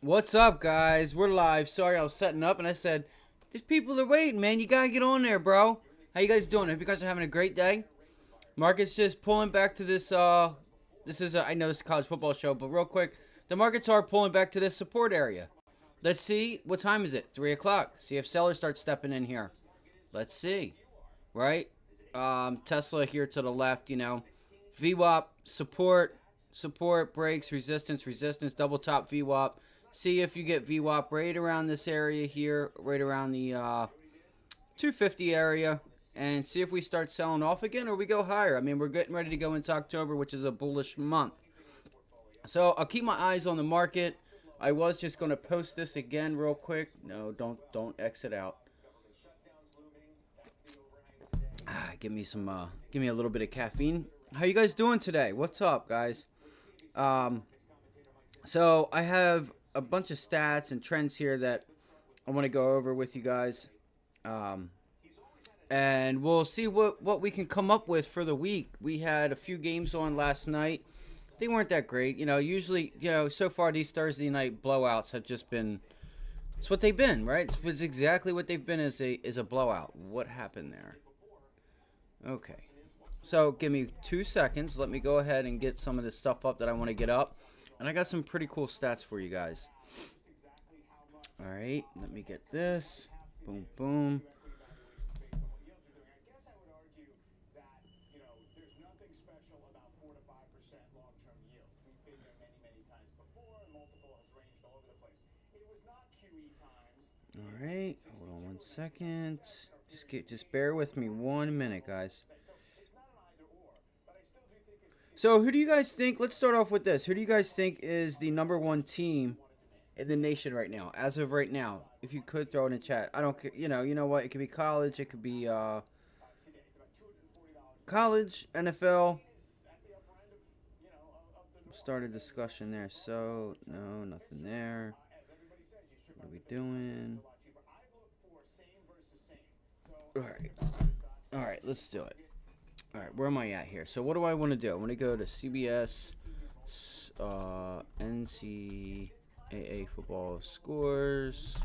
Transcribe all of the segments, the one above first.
What's up, guys? We're live. Sorry, I was setting up and I said, "These people are waiting, man. You gotta get on there, bro." How you guys doing? Hope you guys are having a great day. Market's just pulling back to this. This is I know this is a college football show, but real quick, the markets are pulling back to this support area. Let's see what time is it? 3 o'clock. See if sellers start stepping in here. Let's see, right? Tesla here to the left. VWAP support breaks resistance double top VWAP. See if you get VWAP right around this area here, right around the 250 area, and see if we start selling off again or we go higher. I mean, we're getting ready to go into October, which is a bullish month. So I'll keep my eyes on the market. I was just going to post this again real quick. No, don't exit out. Give me a little bit of caffeine. How you guys doing today? What's up, guys? So I have a bunch of stats and trends here that I want to go over with you guys. And we'll see what we can come up with for the week. We had a few games on last night. They weren't that great. Usually, so far these Thursday night blowouts have just been, it's what they've been, right? It's exactly what they've been is a blowout. What happened there? Okay. So give me 2 seconds. Let me go ahead and get some of this stuff up that I want to get up. And I got some pretty cool stats for you guys. All right, let me get this. Boom, boom. All right, hold on 1 second. Just bear with me 1 minute, guys. So who do you guys think? Let's start off with this. Who do you guys think is the #1 team in the nation right now, as of right now? If you could throw it in chat. I don't care. You know what? It could be college. It could be college, NFL. Start a discussion there. So no, nothing there. What are we doing? All right. Let's do it. All right, where am I at here? So what do I want to do? I want to go to CBS, NCAA football scores.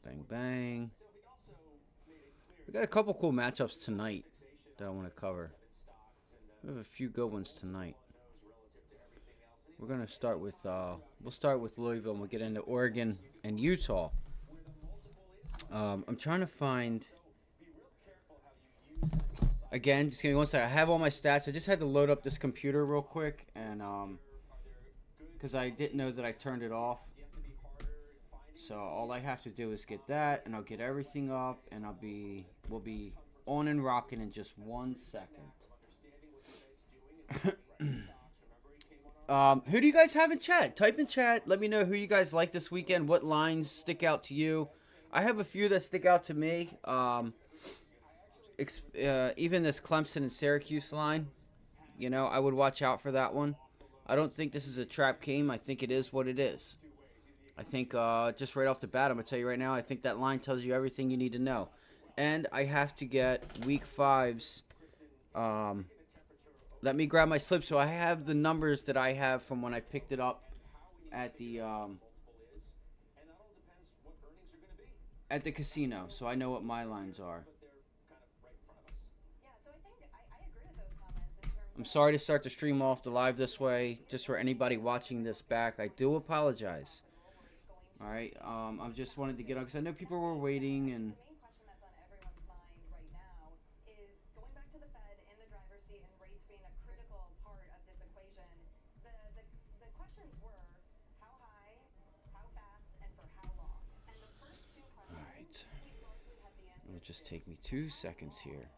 Bang, bang. We got a couple cool matchups tonight that I want to cover. We have a few good ones tonight. We're gonna start with we'll start with Louisville and we'll get into Oregon and Utah. I'm trying to find. Again, just give me 1 second. I have all my stats. I just had to load up this computer real quick, and because I didn't know that I turned it off. So all I have to do is get that, and I'll get everything up, and we'll be on and rocking in just 1 second. Who do you guys have in chat? Type in chat. Let me know who you guys like this weekend. What lines stick out to you? I have a few that stick out to me. Even this Clemson and Syracuse line, I would watch out for that one. I don't think this is a trap game. I think it is what it is. I think just right off the bat, I'm going to tell you right now, I think that line tells you everything you need to know. And I have to get week 5's. Let me grab my slip so I have the numbers that I have from when I picked it up at the casino, so I know what my lines are. I'm sorry to start the stream off the live this way, just for anybody watching this back. I do apologize. All right, I just wanted to get on because I know people were waiting and. All right, it'll just take me 2 seconds here.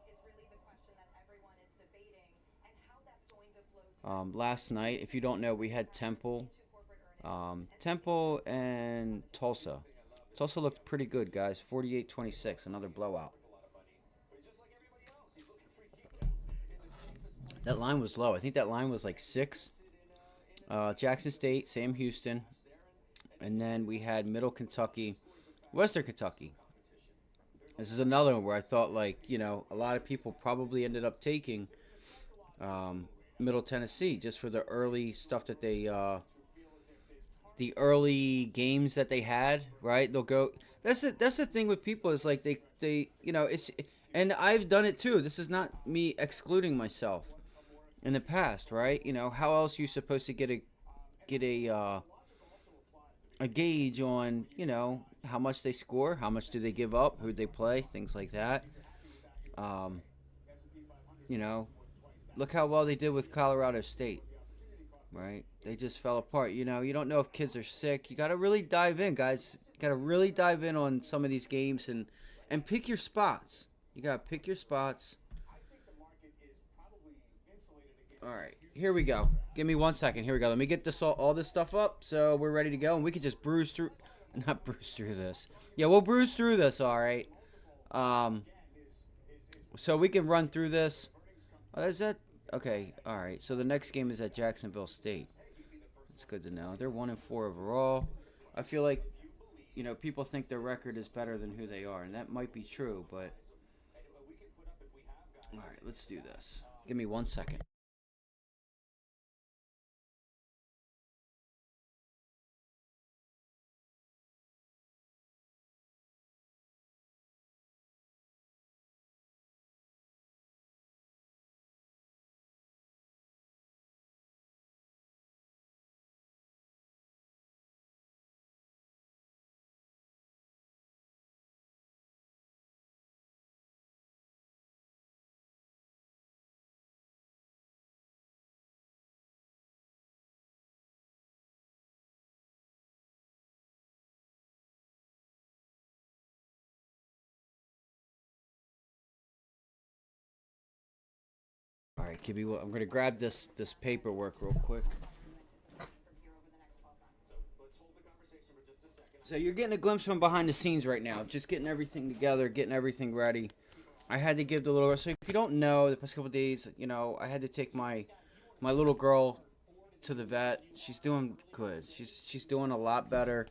Last night, if you don't know, we had Temple and Tulsa. Tulsa looked pretty good, guys. 48-26, another blowout. That line was low. I think that line was like 6. Jackson State, Sam Houston. And then we had Middle Kentucky, Western Kentucky. This is another one where I thought, a lot of people probably ended up taking Middle Tennessee just for the early stuff that they the early games that they had, right? They'll go. That's it. That's the thing with people is like they it's, and I've done it too. This is not me excluding myself in the past, right? How else are you supposed to get a gauge on how much they score, how much do they give up, who they play, things like that. Um, you know, Look how well they did with Colorado State, right? They just fell apart. You don't know if kids are sick. You got to really dive in, guys. You got to really dive in on some of these games and pick your spots. You got to pick your spots. All right, here we go. Give me 1 second. Here we go. Let me get all this stuff up so we're ready to go, and we can just bruise through. Not bruise through this. Yeah, we'll bruise through this. All right. So we can run through this. Oh, is that okay? All right. So the next game is at Jacksonville State. It's good to know. They're 1-4 overall. I feel like people think their record is better than who they are, and that might be true. But all right, let's do this. Give me 1 second. All right, give me. I'm gonna grab this paperwork real quick. So you're getting a glimpse from behind the scenes right now, just getting everything together, getting everything ready. I had to give the little. So if you don't know, the past couple of days, I had to take my little girl to the vet. She's doing good. She's doing a lot better.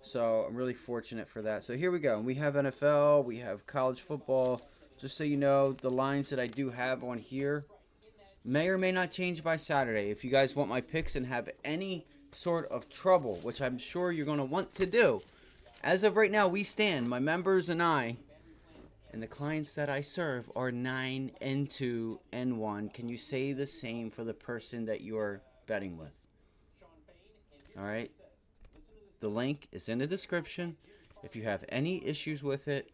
So I'm really fortunate for that. So here we go. We have NFL, we have college football. Just so you know, the lines that I do have on here may or may not change by Saturday. If you guys want my picks and have any sort of trouble, which I'm sure you're going to want to do, as of right now, we stand, my members and I, and the clients that I serve are 9-2-1. Can you say the same for the person that you're betting with? All right. The link is in the description. If you have any issues with it,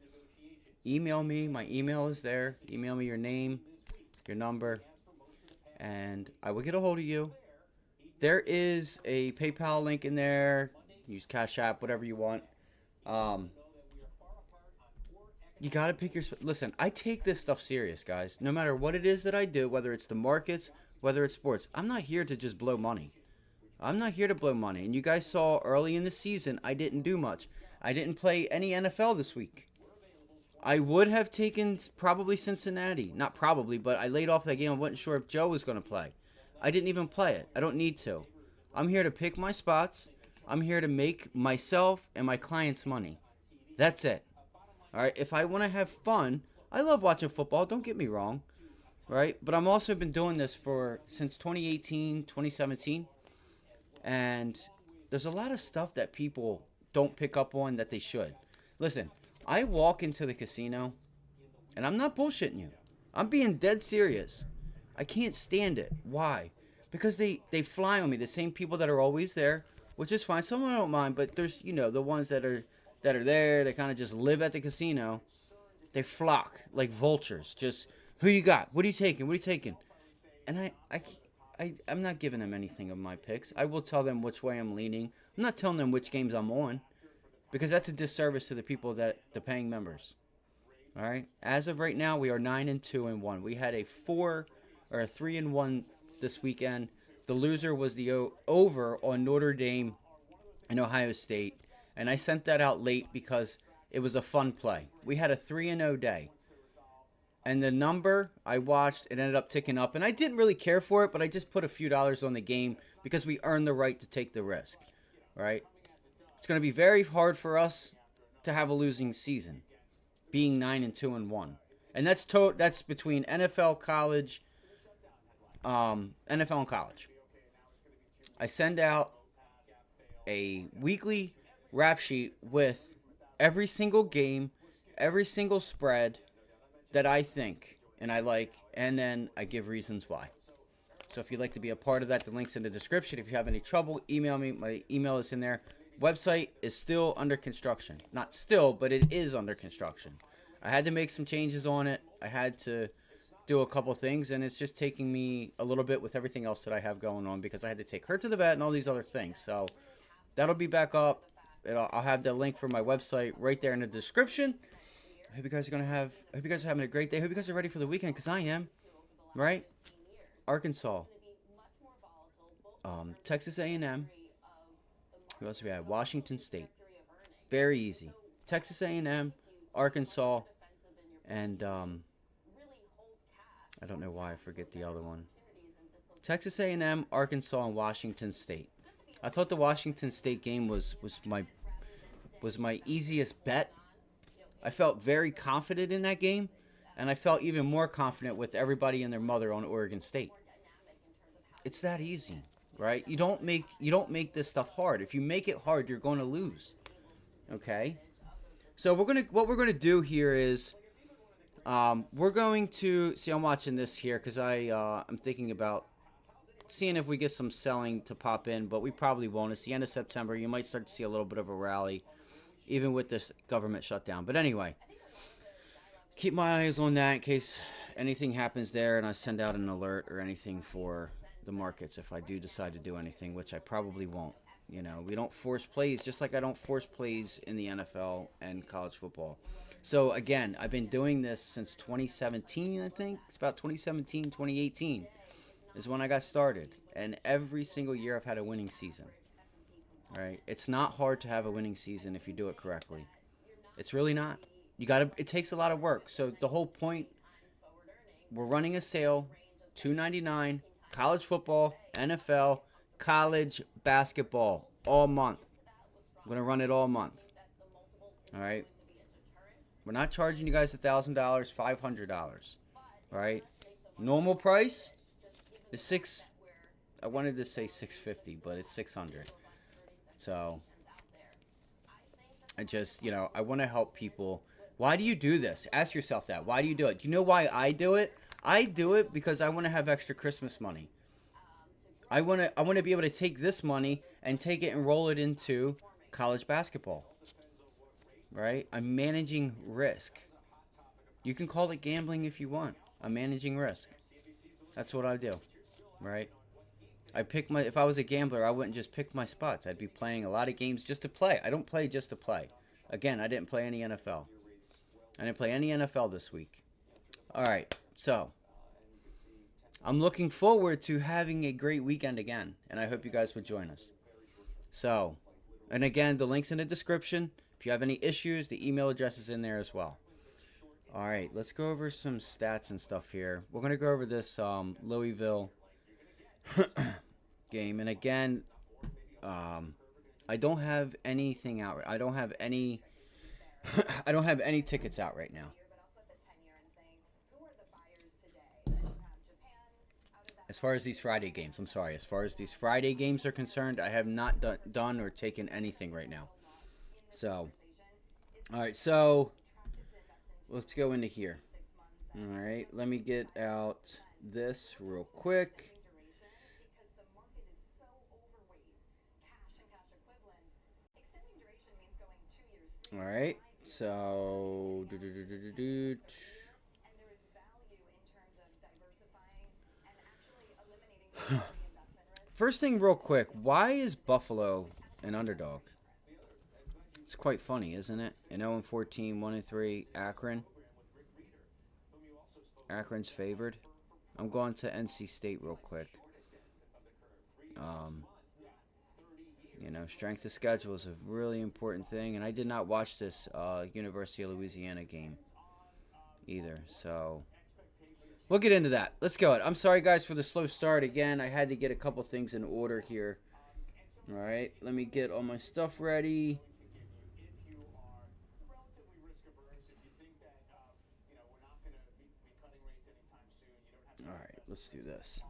email me. My email is there. Email me your name, your number, and I will get a hold of you. There is a PayPal link in there. Use Cash App, whatever you want. You got to pick your... Listen, I take this stuff serious, guys. No matter what it is that I do, whether it's the markets, whether it's sports, I'm not here to just blow money. I'm not here to blow money. And you guys saw early in the season, I didn't do much. I didn't play any NFL this week. I would have taken probably Cincinnati. Not probably, but I laid off that game. I wasn't sure if Joe was going to play. I didn't even play it. I don't need to. I'm here to pick my spots. I'm here to make myself and my clients money. That's it. All right. If I want to have fun, I love watching football. Don't get me wrong. Right. But I'm also been doing this since 2018, 2017. And there's a lot of stuff that people don't pick up on that they should. Listen, I walk into the casino, and I'm not bullshitting you. I'm being dead serious. I can't stand it. Why? Because they fly on me. The same people that are always there, which is fine. Some I don't mind, but there's the ones that are there. They kind of just live at the casino. They flock like vultures. Just who you got? What are you taking? What are you taking? And I'm not giving them anything of my picks. I will tell them which way I'm leaning. I'm not telling them which games I'm on, because that's a disservice to the people the paying members. All right. As of right now, we are 9-2-1. We had a 3-1 this weekend. The loser was the over on Notre Dame and Ohio State, and I sent that out late because it was a fun play. We had a 3-0 day. And the number I watched, it ended up ticking up. And I didn't really care for it, but I just put a few dollars on the game because we earned the right to take the risk. Right? It's going to be very hard for us to have a losing season, being 9-2-1. And that's between NFL, college, NFL and college. I send out a weekly rap sheet with every single game, every single spread that I think and I like, and then I give reasons why. So if you'd like to be a part of that, the link's in the description. If you have any trouble, email me. My email is in there. Website is still under construction. Not still, but it is under construction. I had to make some changes on it. I had to do a couple things, and it's just taking me a little bit with everything else that I have going on because I had to take her to the vet and all these other things. So that'll be back up. I'll have the link for my website right there in the description. I hope you guys are having a great day. I hope you guys are ready for the weekend because I am. Right? Arkansas, Texas A&M. Who else do we have? Washington State. Very easy. Texas A&M, Arkansas, and I don't know why I forget the other one. Texas A&M, Arkansas, and Washington State. I thought the Washington State game was my easiest bet. I felt very confident in that game. And I felt even more confident with everybody and their mother on Oregon State. It's that easy, right? You don't make this stuff hard. If you make it hard, you're going to lose. Okay? So what we're gonna do here is we're going to see. I'm watching this here because I'm thinking about seeing if we get some selling to pop in, but we probably won't. It's the end of September. You might start to see a little bit of a rally, even with this government shutdown. But anyway. Keep my eyes on that in case anything happens there and I send out an alert or anything for the markets if I do decide to do anything, which I probably won't. You know, we don't force plays, just like I don't force plays in the NFL and college football. So, again, I've been doing this since 2017, I think. It's about 2017, 2018 is when I got started. And every single year I've had a winning season. All right? It's not hard to have a winning season if you do it correctly. It's really not. It takes a lot of work. So the whole point, we're running a sale, $2.99, college football, NFL, college basketball, all month. I'm going to run it all month. All right? We're not charging you guys $1,000, $500. All right? Normal price is I wanted to say $650, but it's $600. So I want to help people. Why do you do this? Ask yourself that. Why do you do it? You know why I do it? I do it because I want to have extra Christmas money. I want to be able to take this money and take it and roll it into college basketball. Right? I'm managing risk. You can call it gambling if you want. I'm managing risk. That's what I do. Right? If I was a gambler, I wouldn't just pick my spots. I'd be playing a lot of games just to play. I don't play just to play. Again, I didn't play any NFL. I didn't play any NFL this week. All right, so I'm looking forward to having a great weekend again, and I hope you guys would join us. So, and again, the link's in the description. If you have any issues, the email address is in there as well. All right, let's go over some stats and stuff here. We're going to go over this Louisville game, and again, I don't have anything out. I don't have any tickets out right now. As far as these Friday games, as far as these Friday games are concerned, I have not done or taken anything right now. So, all right, so let's go into here. All right, let me get out this real quick. All right, so first thing real quick, why is Buffalo an underdog? It's quite funny, isn't it? An 0-14, 1-3, Akron. Akron's favored. I'm going to NC State real quick. Strength of schedule is a really important thing, and I did not watch this University of Louisiana game either, so we'll get into that. Let's go. I'm sorry, guys, for the slow start again. I had to get a couple things in order here. All right, let me get all my stuff ready. All right, let's do this.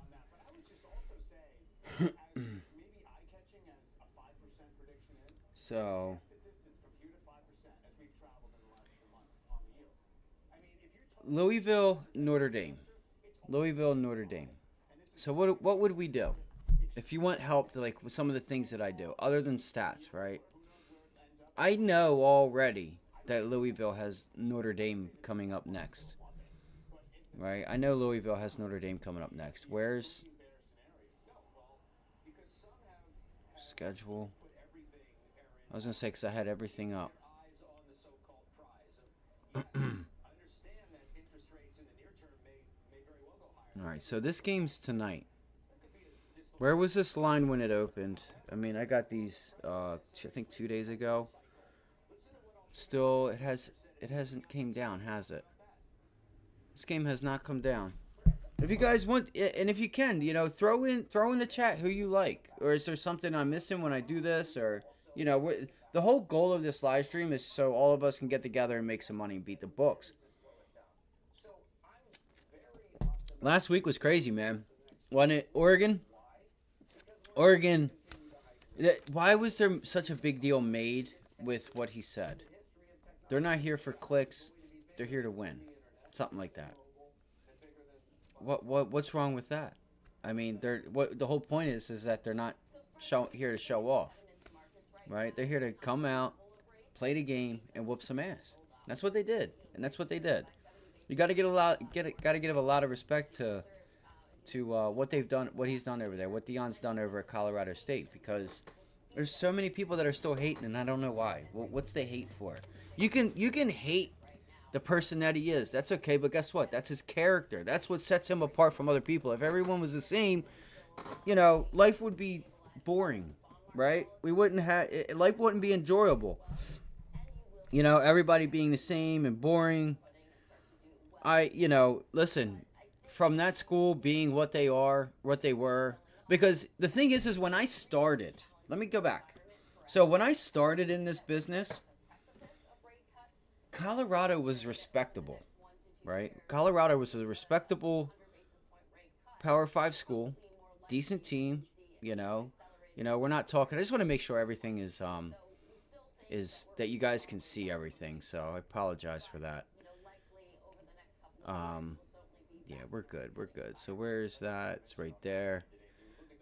So, Louisville, Notre Dame. Louisville, Notre Dame. So what would we do if you want help to like with some of the things that I do other than stats, right? I know already that Louisville has Notre Dame coming up next, right? I know Louisville has Notre Dame coming up next. Where's schedule? I was gonna say because I had everything up. All right, so this game's tonight. Where was this line when it opened? I mean, I got these. I think 2 days ago. Still, it hasn't came down, has it? This game has not come down. If you guys want, and if you can, throw in the chat who you like, or is there something I'm missing when I do this, or the whole goal of this live stream is so all of us can get together and make some money and beat the books. Last week was crazy, man. Wasn't it? Oregon. Why was there such a big deal made with what he said? They're not here for clicks. They're here to win. Something like that. What's wrong with that? I mean, the whole point is that they're not here to show off, right? They're here to come out, play the game, and whoop some ass. That's what they did, and that's what they did. You got to give a lot of respect to what they've done, what he's done over there, what Deion's done over at Colorado State, because there's so many people that are still hating, and I don't know why. What's they hate for? You can hate the person that he is. That's okay, but guess what? That's his character. That's what sets him apart from other people. If everyone was the same, life would be boring, right? Life wouldn't be enjoyable. Everybody being the same and boring. Listen, from that school being what they were, because the thing is when I started, let me go back. So when I started in this business, Colorado was respectable, right? Colorado was a respectable Power 5 school, decent team, we're not talking. I just want to make sure everything is that you guys can see everything. So I apologize for that. Yeah, we're good. So where's that? It's right there.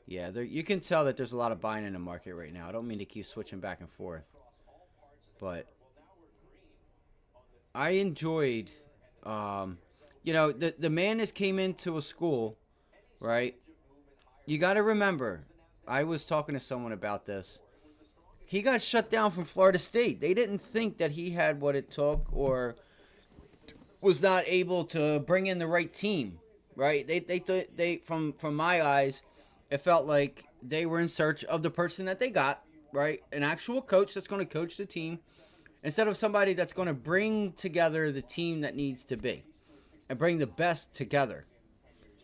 Yeah, you can tell that there's a lot of buying in the market right now. I don't mean to keep switching back and forth, but I enjoyed, the man has came into a school, right? You got to remember, I was talking to someone about this. He got shut down from Florida State. They didn't think that he had what it took or was not able to bring in the right team, right? They from my eyes, it felt like they were in search of the person that they got, right? An actual coach that's going to coach the team, instead of somebody that's going to bring together the team that needs to be and bring the best together.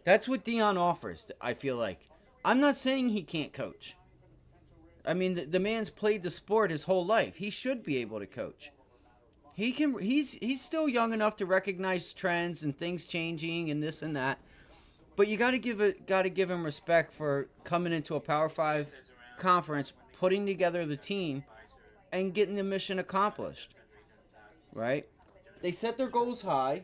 That's what Deion offers, I feel like. I'm not saying he can't coach. I mean, the man's played the sport his whole life. He should be able to coach. He can. He's still young enough to recognize trends and things changing and this and that. But you got to give him respect for coming into a Power 5 conference, putting together the team, and getting the mission accomplished, right? They set their goals high.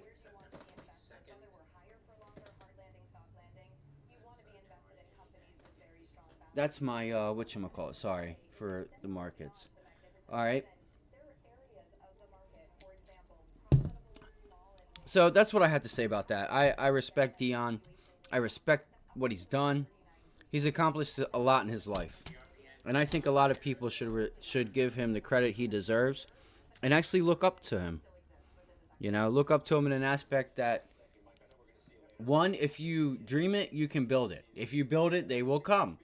That's my, whatchamacallit, sorry for the markets. All right. So that's what I had to say about that. I respect Deion. I respect what he's done. He's accomplished a lot in his life. And I think a lot of people should give him the credit he deserves and actually look up to him. Look up to him in an aspect that, one, if you dream it, you can build it. If you build it, they will come.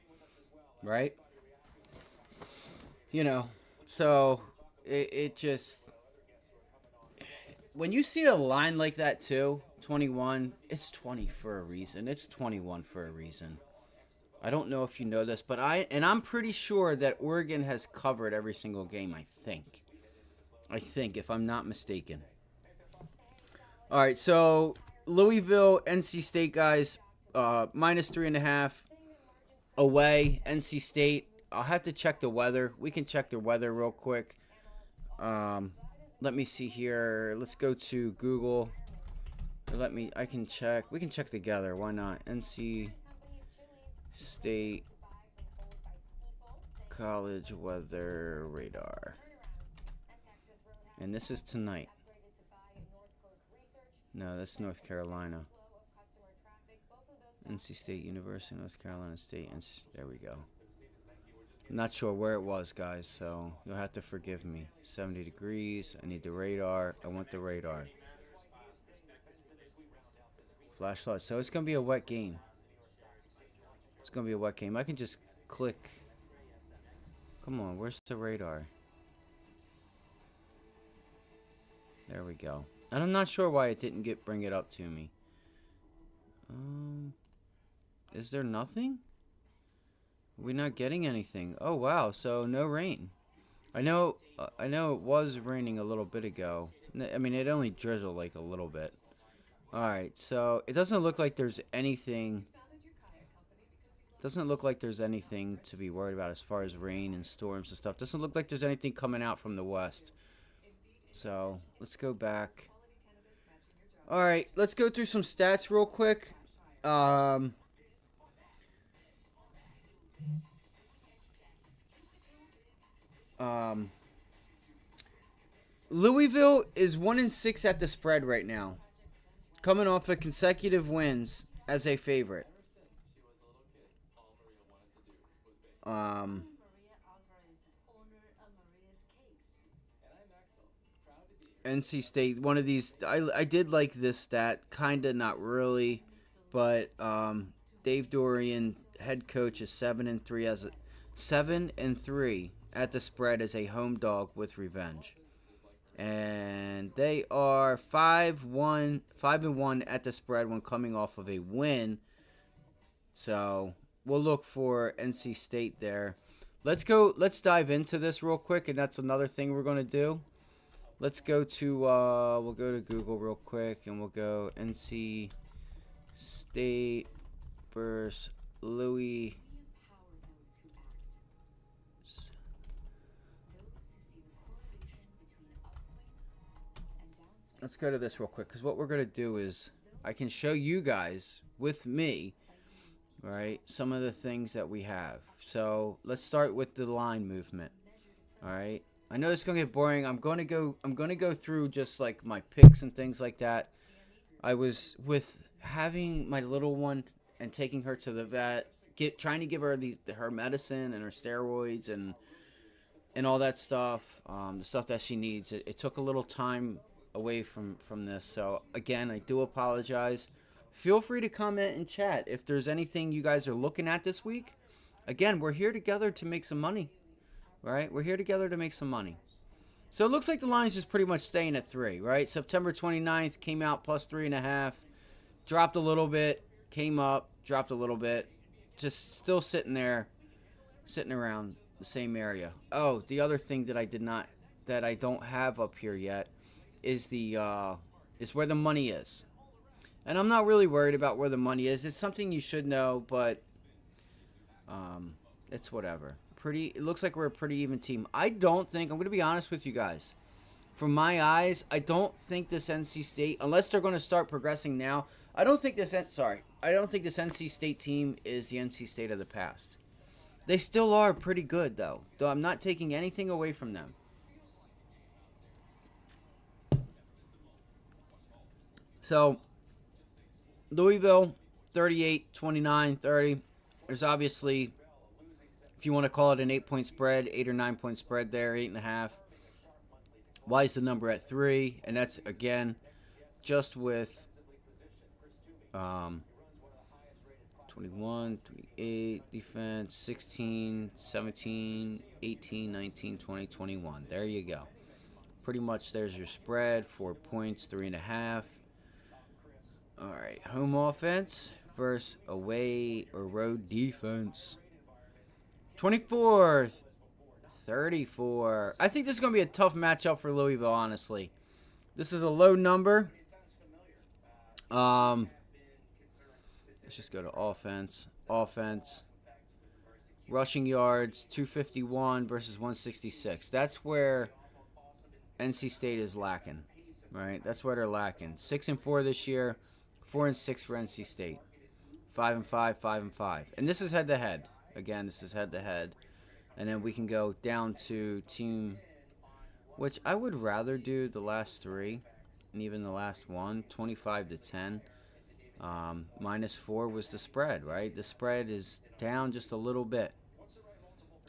Right? So it just, when you see a line like that too, 21, it's 20 for a reason. It's 21 for a reason. I don't know if you know this, but I'm pretty sure that Oregon has covered every single game, I think, if I'm not mistaken. All right, so Louisville, NC State, guys, -3.5 away. NC State I'll have to check the weather. We can check the weather real quick. Let me see here. Let's go to Google. I can check. We can check together. Why not? NC State College weather radar. And this is tonight. No, that's North Carolina. NC State University, North Carolina State. There we go. I'm not sure where it was, guys, so you'll have to forgive me. 70 degrees. I need the radar. I want the radar. Flash flood. So it's going to be a wet game. It's going to be a wet game. I can just click. Come on, where's the radar? There we go. And I'm not sure why it didn't bring it up to me. Is there nothing? We're not getting anything. Oh wow, so no rain. I know it was raining a little bit ago. I mean, it only drizzled like a little bit. All right, so it doesn't look like there's anything. Doesn't look like there's anything to be worried about as far as rain and storms and stuff. Doesn't look like there's anything coming out from the west. So let's go back. All right, let's go through some stats real quick. Louisville is 1-6 at the spread right now, coming off of consecutive wins as a favorite. NC State, one of these, I did like this stat, kinda, not really, but Dave Dorian, head coach, is 7-3 7-3 at the spread as a home dog with revenge, and they are 5-1 at the spread when coming off of a win. So we'll look for NC State there. Let's dive into this real quick, and that's another thing we're gonna do. Let's go to, we'll go to Google real quick, and we'll go NC State versus Louis. Let's go to this real quick, because what we're going to do is I can show you guys with me, right, some of the things that we have. So let's start with the line movement. All right. I know it's gonna get boring. I'm gonna go through just like my picks and things like that. I was with having my little one and taking her to the vet, trying to give her her medicine and her steroids and all that stuff, the stuff that she needs. It took a little time away from this. So again, I do apologize. Feel free to comment and chat if there's anything you guys are looking at this week. Again, we're here together to make some money. Right? We're here together to make some money. So it looks like the line's just pretty much staying at 3, right? September 29th came out plus 3.5. Dropped a little bit. Came up. Dropped a little bit. Just still sitting there. Sitting around the same area. Oh, the other thing that I don't have up here yet is is where the money is. And I'm not really worried about where the money is. It's something you should know, but it's whatever. It looks like we're a pretty even team. I'm going to be honest with you guys. From my eyes, I don't think this NC State, unless they're going to start progressing now, I don't think this NC State team is the NC State of the past. They still are pretty good, though I'm not taking anything away from them. So, Louisville, 38, 29, 30. There's obviously, if you want to call it an 8-point spread, 8 or 9-point spread there, 8.5. Why is the number at 3? And that's, again, just with 21, 28, defense, 16, 17, 18, 19, 20, 21. There you go. Pretty much there's your spread, 4 points, 3.5. All right, home offense versus away or road defense. 24, 34. I think this is going to be a tough matchup for Louisville, honestly. This is a low number. Let's just go to offense. Offense. Rushing yards, 251 versus 166. That's where NC State is lacking, right? That's where they're lacking. 6-4 this year, 4-6 for NC State. 5-5, 5-5. And this is head-to-head. Again, this is head-to-head. And then we can go down to team, which I would rather do the last three, and even the last one, 25-10. -4 was the spread, right? The spread is down just a little bit.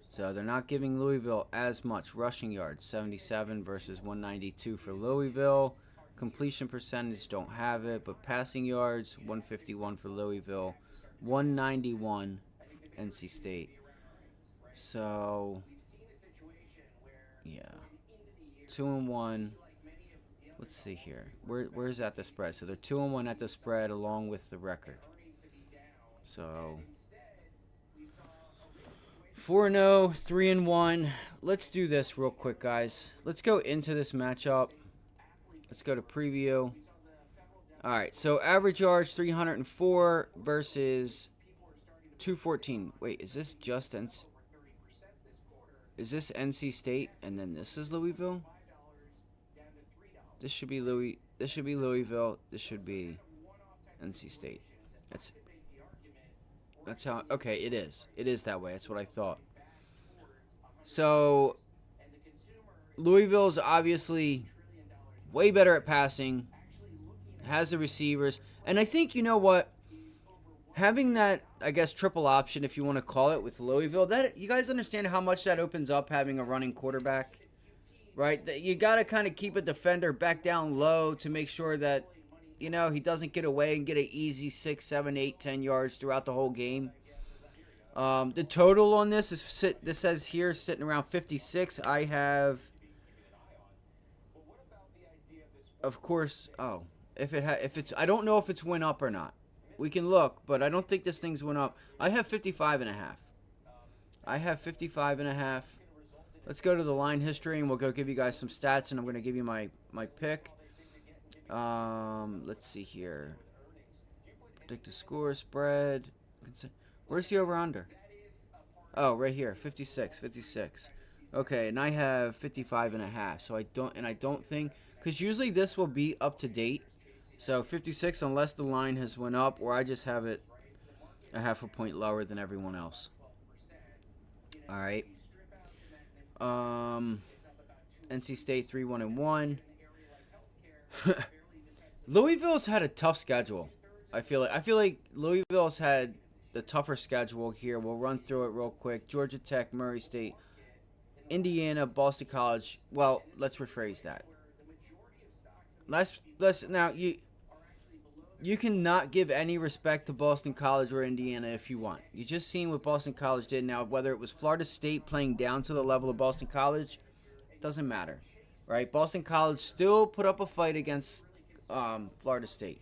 So they're not giving Louisville as much. Rushing yards, 77 versus 192 for Louisville. Completion percentage, don't have it. But passing yards, 151 for Louisville. 191 NC State. So, yeah. 2-1. Let's see here. Where's at the spread? So they're 2-1 at the spread along with the record. So 4-0, 3-1. Let's do this real quick, guys. Let's go into this matchup. Let's go to preview. All right, so average yards 304 versus 214. Wait, is this just NC? Is this NC State and then this is Louisville? This should be Louisville. This should be NC State. That's how. Okay, it is. It is that way. That's what I thought. So Louisville's obviously way better at passing. Has the receivers, and I think you know what. Having that, I guess, triple option, if you want to call it, with Louisville, that you guys understand how much that opens up having a running quarterback, right? That you got to kind of keep a defender back down low to make sure that, you know, he doesn't get away and get an easy 6, 7, 8, 10 yards throughout the whole game. The total on this is this says here sitting around 56. I have, of course. Oh, if it's, I don't know if it's went up or not. We can look, but I don't think this thing's went up. I have 55.5. I have 55.5. Let's go to the line history, and we'll go give you guys some stats, and I'm going to give you my pick. Let's see here. Predict the score, spread. Where's the over-under? Oh, right here, 56. Okay, and I have 55.5. So I don't think, because usually this will be up to date. So 56, unless the line has went up, or I just have it a half a point lower than everyone else. All right. NC State 3-1-1. Louisville's had a tough schedule. I feel like Louisville's had the tougher schedule here. We'll run through it real quick. Georgia Tech, Murray State, Indiana, Boston College. Well, let's rephrase that. Let's now you cannot give any respect to Boston College or Indiana if you want. You just seen what Boston College did. Now, whether it was Florida State playing down to the level of Boston College, doesn't matter, right? Boston College still put up a fight against Florida State.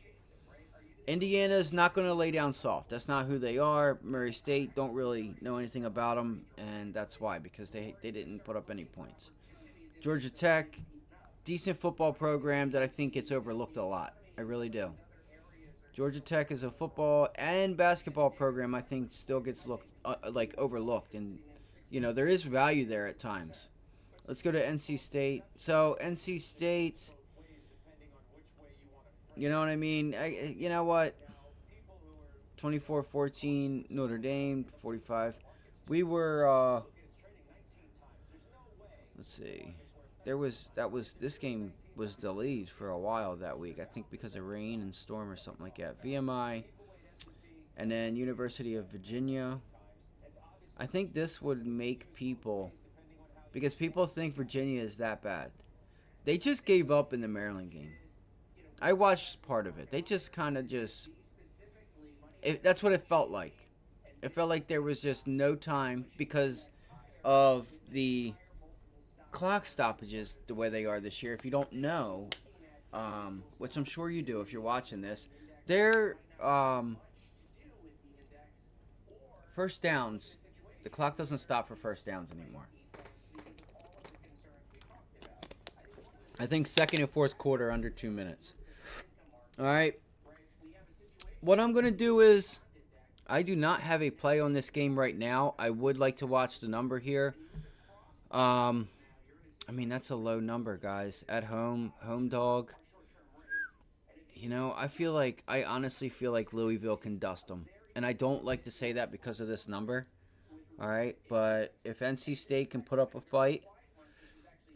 Indiana is not going to lay down soft. That's not who they are. Murray State, don't really know anything about them, and that's why, because they didn't put up any points. Georgia Tech, decent football program that I think gets overlooked a lot. I really do. Georgia Tech is a football and basketball program I think still gets overlooked, and you know there is value there at times. Let's go to NC State. So NC State, you know what I mean? You know what? 24-14 Notre Dame, 45. We were let's see. This game was delayed for a while that week. I think because of rain and storm or something like that. VMI, and then University of Virginia. I think this would make people, because people think Virginia is that bad. They just gave up in the Maryland game. I watched part of it. They just kind of that's what it felt like. It felt like there was just no time because of the clock stoppages the way they are this year. If you don't know, which I'm sure you do if you're watching this, their first downs, the clock doesn't stop for first downs anymore. I think second and fourth quarter under 2 minutes. All right. What I'm going to do is I do not have a play on this game right now. I would like to watch the number here. I mean, that's a low number, guys. At home, home dog. You know, I honestly feel like Louisville can dust them. And I don't like to say that because of this number. All right, but if NC State can put up a fight.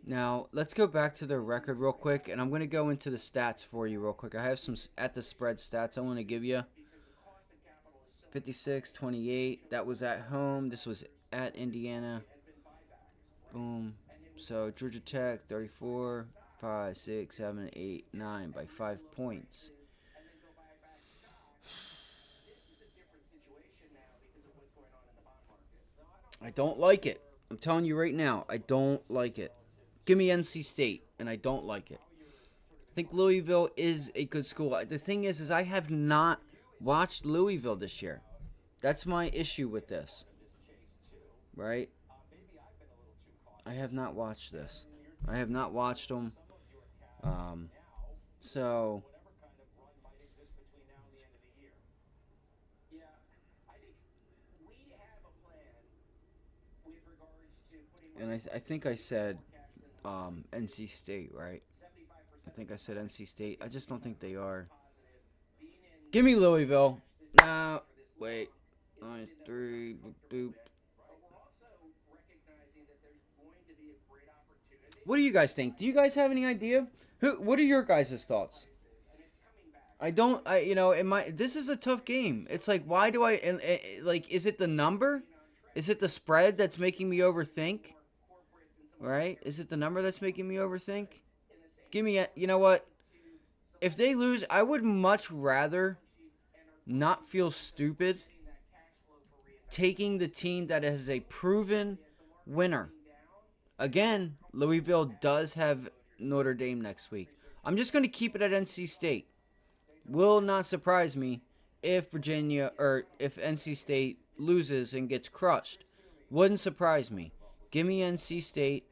Now, let's go back to their record real quick, and I'm going to go into the stats for you real quick. I have some at the spread stats I want to give you. 56-28. That was at home. This was at Indiana. Boom. So, Georgia Tech, 34, 5, 6, 7, 8, 9 by 5 points. I don't like it. I'm telling you right now, I don't like it. Give me NC State, and I don't like it. I think Louisville is a good school. The thing is I have not watched Louisville this year. That's my issue with this. Right? I have not watched this. I have not watched them. So... And I think I said NC State, right? I think I said NC State. I just don't think they are. Give me Louisville. Nah, wait. 3, boop, boop. What do you guys think? Do you guys have any idea? What are your guys' thoughts? This is a tough game. It's like, why do is it the number? Is it the spread that's making me overthink? Right? Is it the number that's making me overthink? You know what? If they lose, I would much rather not feel stupid taking the team that is a proven winner. Again, Louisville does have Notre Dame next week. I'm just going to keep it at NC State. Will not surprise me if NC State loses and gets crushed. Wouldn't surprise me. Give me NC State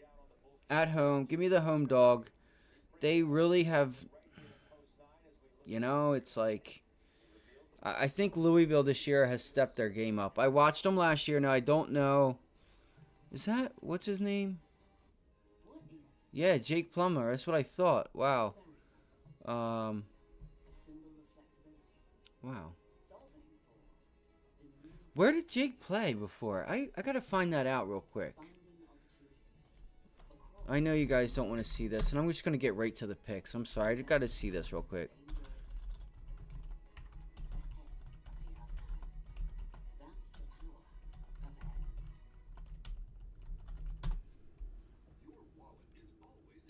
at home. Give me the home dog. They really have, it's like, I think Louisville this year has stepped their game up. I watched them last year. Now, I don't know. What's his name? Yeah, Jake Plummer. That's what I thought. Wow. Wow. Where did Jake play before? I got to find that out real quick. I know you guys don't want to see this, and I'm just going to get right to the picks. I'm sorry. I got to see this real quick.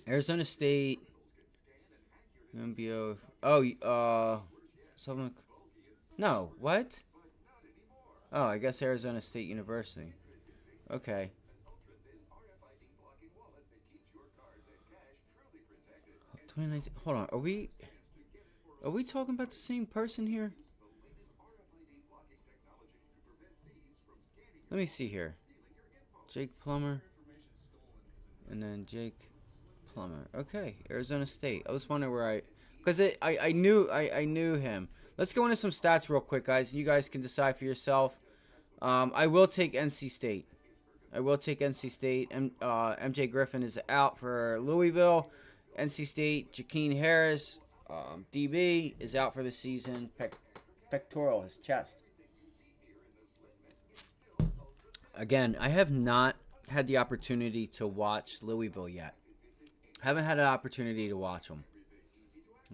Arizona State. MBO. Something. No, what? Oh, I guess Arizona State University. Okay. Hold on. Are we talking about the same person here? Let me see here. Jake Plummer. And then Jake Plummer. Okay, Arizona State. I was wondering where because I knew him. Let's go into some stats real quick, guys. You guys can decide for yourself. I will take NC State. MJ Griffin is out for Louisville. NC State, Jakeem Harris, DB, is out for the season. Pectoral, his chest. Again, I have not had the opportunity to watch Louisville yet. Haven't had an opportunity to watch them.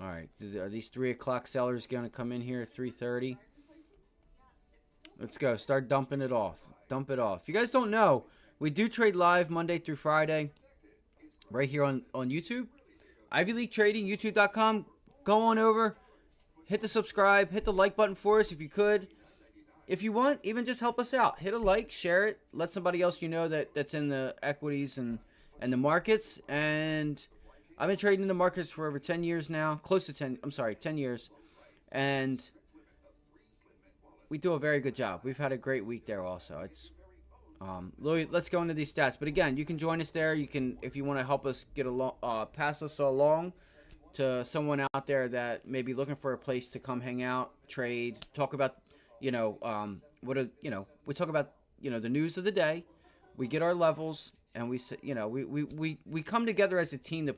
All right, are these 3 o'clock sellers going to come in here at 3:30? Let's go. Start dumping it off. Dump it off. If you guys don't know, we do trade live Monday through Friday right here on YouTube. Ivy League Trading, YouTube.com. Go on over. Hit the subscribe. Hit the like button for us if you could. If you want, even just help us out. Hit a like. Share it. Let somebody else that's in the equities and the markets. And I've been trading in the markets for over 10 years now. 10 years. And we do a very good job. We've had a great week there also. It's Louis, let's go into these stats. But again, you can join us there. You can, if you want to help us get along, pass us along to someone out there that may be looking for a place to come hang out, trade, talk about We talk about the news of the day. We get our levels, and we come together as a team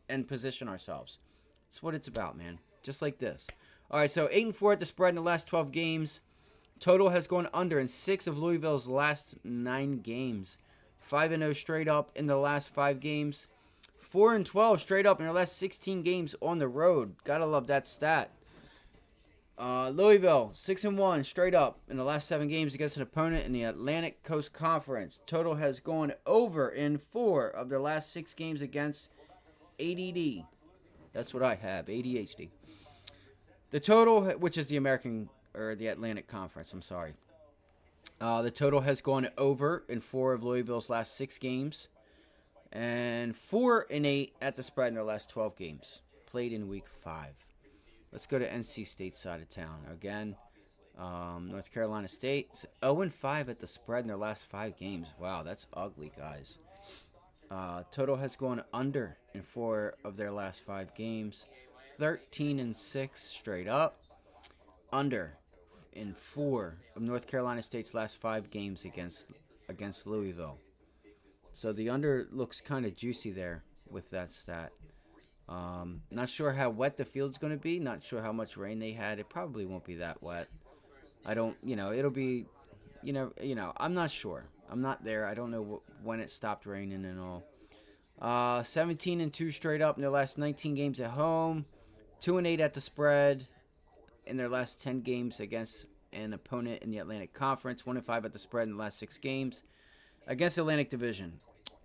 and position ourselves. That's what it's about, man. Just like this. All right, so 8-4 at the spread in the last 12 games. Total has gone under in 6 of Louisville's last 9 games. 5-0 straight up in the last 5 games. 4-12 straight up in their last 16 games on the road. Gotta love that stat. Louisville 6-1 straight up in the last 7 games against an opponent in the Atlantic Coast Conference. Total has gone over in 4 of their last 6 games against ADD. That's what I have, ADHD. The total, which is the Atlantic Conference, I'm sorry. The total has gone over in 4 of Louisville's last 6 games. And 4-8 at the spread in their last 12 games. Played in week 5. Let's go to NC State side of town. Again, North Carolina State 0-5 at the spread in their last 5 games. Wow, that's ugly, guys. Total has gone under in 4 of their last 5 games. 13-6 straight up. Under in 4 of North Carolina State's last 5 games against Louisville. So the under looks kind of juicy there with that stat. Not sure how wet the field's going to be. Not sure how much rain they had. It probably won't be that wet. It'll be, I'm not sure. I'm not there. I don't know when it stopped raining and all. 17-2 straight up in their last 19 games at home. 2-8 at the spread in their last 10 games against an opponent in the Atlantic Conference. 1-5 at the spread in the last 6 games against the Atlantic Division.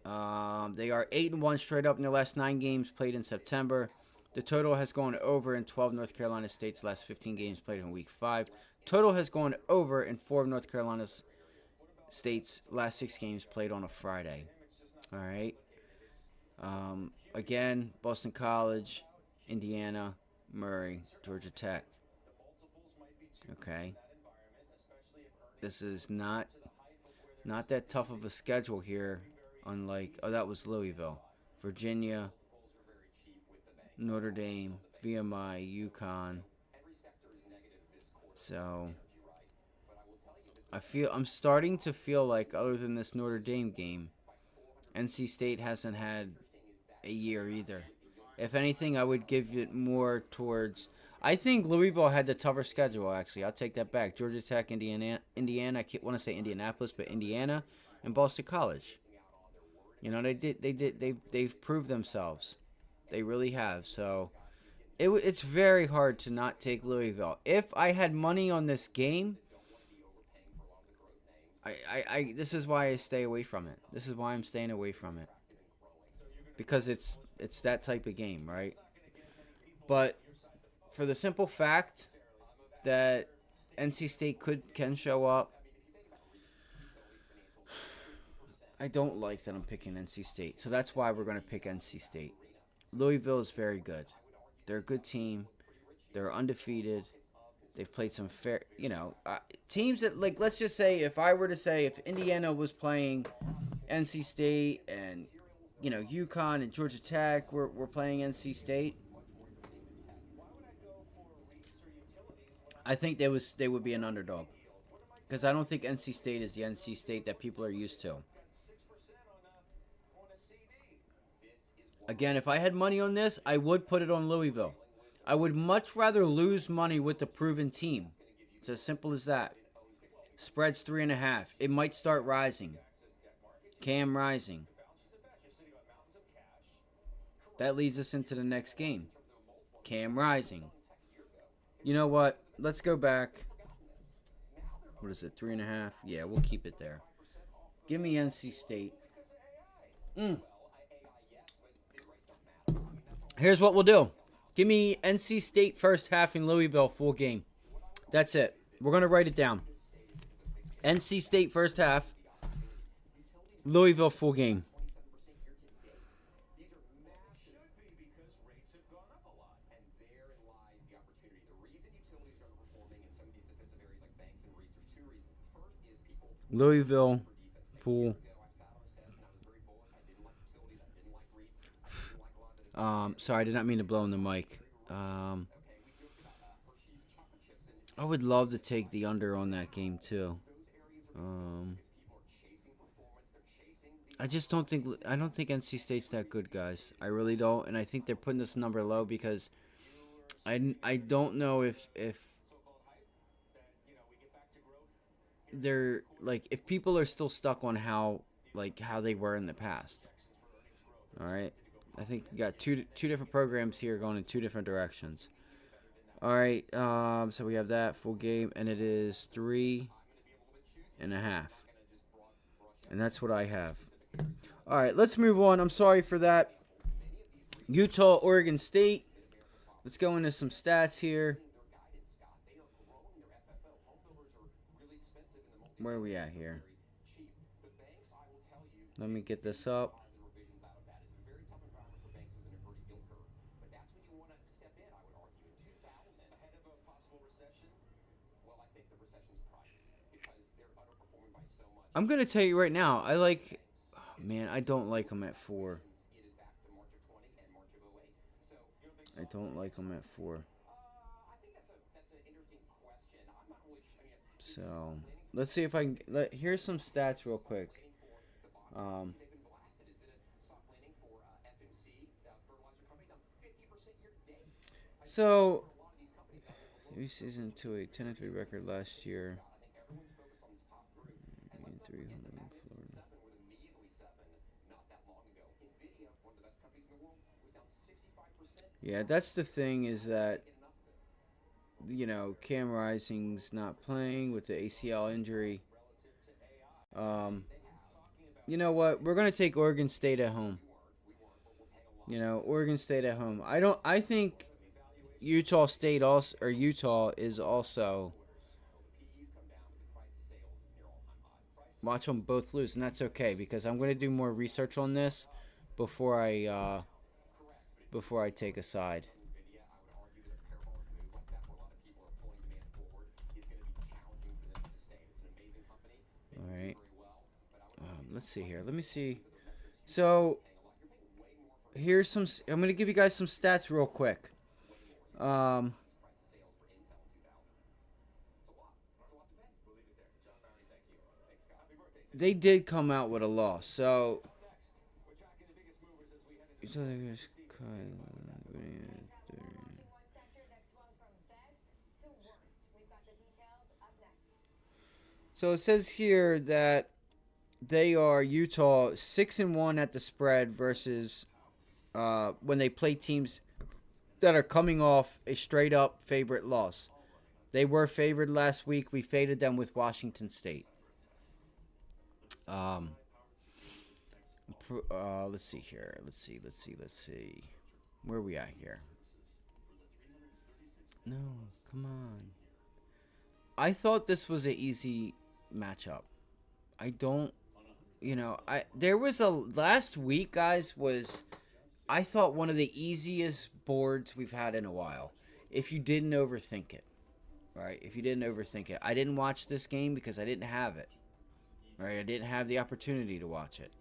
They are 8-1 straight up in their last 9 games played in September. The total has gone over in 12 North Carolina State's last 15 games played in week 5. Total has gone over in 4 of North Carolina State's last 6 games played on a Friday. All right. Again, Boston College, Indiana, Murray, Georgia Tech. Okay. This is not that tough of a schedule here. Unlike, that was Louisville, Virginia, Notre Dame, VMI, UConn. So I'm starting to feel like, other than this Notre Dame game, NC State hasn't had a year either. If anything, I would give it more towards. I think Louisville had the tougher schedule. Actually, I'll take that back. Georgia Tech, Indiana. I want to say Indianapolis, but Indiana and Boston College. They've proved themselves. They really have. So it's very hard to not take Louisville. If I had money on this game, this is why I stay away from it. This is why I'm staying away from it. Because it's that type of game, right? But for the simple fact that NC State can show up, I don't like that I'm picking NC State. So that's why we're going to pick NC State. Louisville is very good. They're a good team. They're undefeated. They've played some fair, teams that, like, let's just say, if I were to say if Indiana was playing NC State and, UConn and Georgia Tech were playing NC State, I think they would be an underdog. Because I don't think NC State is the NC State that people are used to. Again, if I had money on this, I would put it on Louisville. I would much rather lose money with the proven team. It's as simple as that. Spread's 3.5. It might start rising. Cam rising. That leads us into the next game. Cam rising. You know what? Let's go back. What is it? 3.5? Yeah, we'll keep it there. Give me NC State. Here's what we'll do. Give me NC State first half in Louisville full game. That's it. We're going to write it down. NC State first half. Louisville full game. Louisville full. Sorry, I did not mean to blow in the mic. I would love to take the under on that game too. Um, I just don't think NC State's that good, guys. I really don't, and I think they're putting this number low because I don't know if they're like if people are still stuck on how they were in the past. All right, I think you got two different programs here going in two different directions. All right, so we have that full game, and it is 3.5, and that's what I have. All right, let's move on. I'm sorry for that. Utah, Oregon State. Let's go into some stats here. Where are we at here? Let me get this up. I'm going to tell you right now, man, I don't like them at 4. I don't like them at 4. So, let's see if I can, here's some stats real quick. Um, so, season 2 a 10-3 record last year. 3 Yeah, that's the thing is that Cam Rising's not playing with the ACL injury. You know what? We're gonna take Oregon State at home. Oregon State at home. I think Utah is also watch them both lose, and that's okay because I'm gonna do more research on this before I take a side. All right. Let's see here. Let me see. So here's some. I'm gonna give you guys some stats real quick. They did come out with a loss, so. So it says here that they are Utah 6-1 at the spread versus when they play teams that are coming off a straight up favorite loss. They were favored last week. We faded them with Washington State. Let's see here. Let's see. Where are we at here? No, come on. I thought this was an easy matchup. I don't, there was last week, guys, I thought one of the easiest boards we've had in a while. If you didn't overthink it, right? If you didn't overthink it. I didn't watch this game because I didn't have it, right? I didn't have the opportunity to watch it.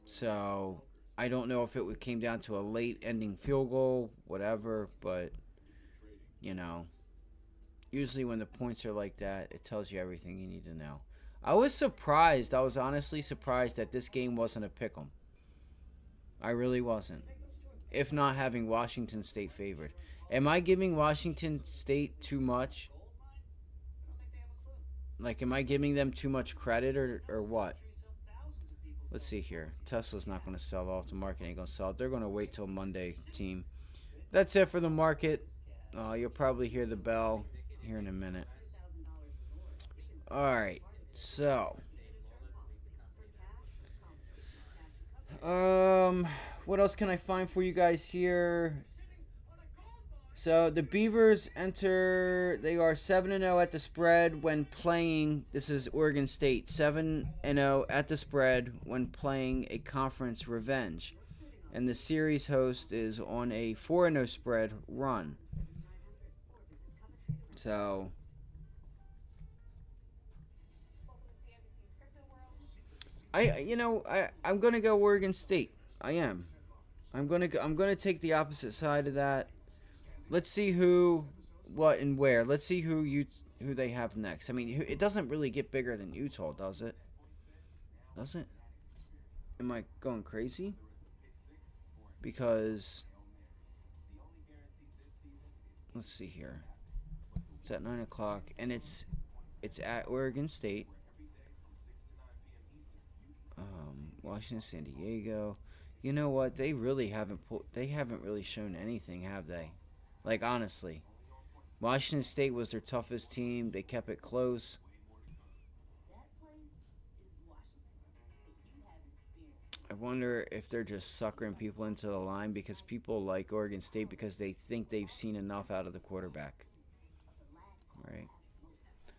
So I don't know if it came down to a late ending field goal, whatever, but, usually when the points are like that, it tells you everything you need to know. I was surprised. I was honestly surprised that this game wasn't a pick'em. I really wasn't. If not having Washington State favored. Am I giving Washington State too much? Am I giving them too much credit or what? Let's see here. Tesla's not going to sell off. The market ain't going to sell it. They're going to wait till Monday, team. That's it for the market. You'll probably hear the bell here in a minute. All right. So, what else can I find for you guys here? So the Beavers they are 7-0 at the spread when playing. This is Oregon State, 7-0 at the spread when playing a conference revenge, and the series host is on a 4-0 spread run. So. I'm gonna go Oregon State. I am. I'm gonna take the opposite side of that. Let's see who what and where. Let's see who they have next. I mean, it doesn't really get bigger than Utah, does it? Does it? Am I going crazy? Because let's see here. It's at 9 o'clock, and it's at Oregon State, Washington, San Diego. You know what? They really haven't really shown anything, have they? Like, honestly, Washington State was their toughest team. They kept it close. I wonder if they're just suckering people into the line because people like Oregon State because they think they've seen enough out of the quarterback. Right?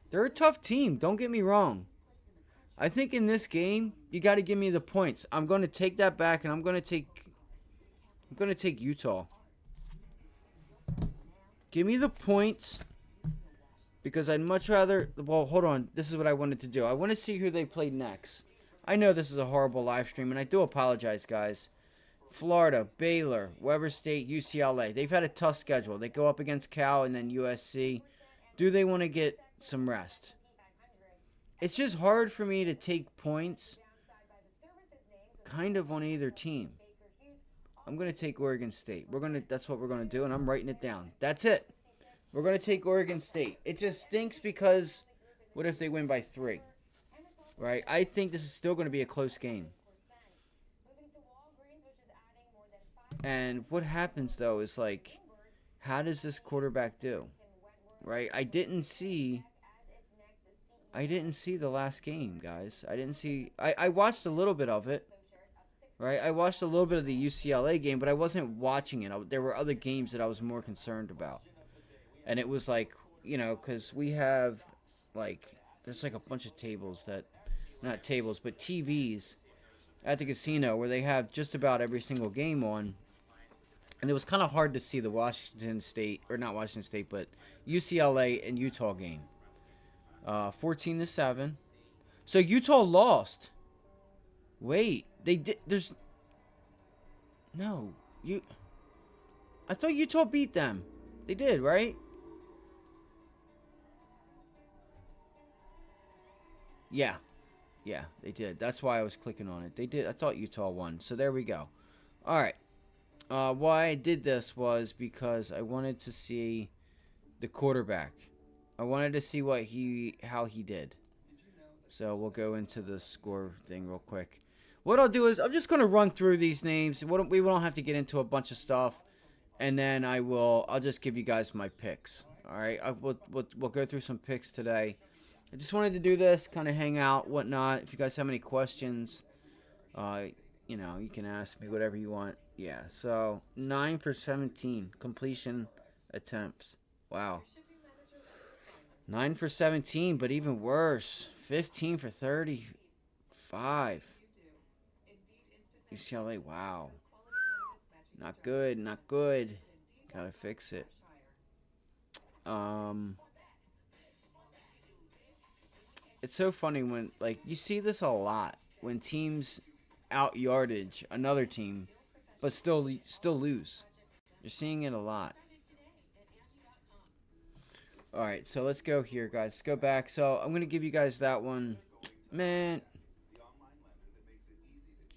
They're a tough team. Don't get me wrong. I think in this game, you got to give me the points. I'm going to take that back, and I'm going to take Utah. Give me the points because I'd much rather. Well, hold on. This is what I wanted to do. I want to see who they play next. I know this is a horrible live stream, and I do apologize, guys. Florida, Baylor, Weber State, UCLA. They've had a tough schedule. They go up against Cal and then USC. Do they want to get some rest? It's just hard for me to take points kind of on either team. I'm going to take Oregon State. That's what we're going to do, and I'm writing it down. That's it. We're going to take Oregon State. It just stinks because what if they win by 3? Right? I think this is still going to be a close game. And what happens, though, is like, how does this quarterback do? Right? I didn't see the last game, guys. I watched a little bit of it. Right? I watched a little bit of the UCLA game, but I wasn't watching it. There were other games that I was more concerned about. And it was like, because we have, like, there's like a bunch of tables that, not tables, but TVs at the casino where they have just about every single game on. And it was kind of hard to see the Washington State, or not Washington State, but UCLA and Utah game. 14-7. So Utah lost. Wait, they did. I thought Utah beat them. They did, right? Yeah, they did. That's why I was clicking on it. They did. I thought Utah won. So there we go. All right. Why I did this was because I wanted to see the quarterback. I wanted to see how he did. So we'll go into the score thing real quick. What I'll do is I'm just going to run through these names. We won't have to get into a bunch of stuff, and then I'll just give you guys my picks. All right. We'll go through some picks today. I just wanted to do this, kind of hang out, whatnot. If you guys have any questions, you can ask me whatever you want. Yeah, so 9 for 17 completion attempts. Wow. 9 for 17, but even worse, 15 for 35. UCLA, wow. Not good, not good. Gotta fix it. It's so funny when, like, you see this a lot when teams out yardage another team, but still lose. You're seeing it a lot. All right, so let's go here, guys. Let's go back. So I'm gonna give you guys that one, man.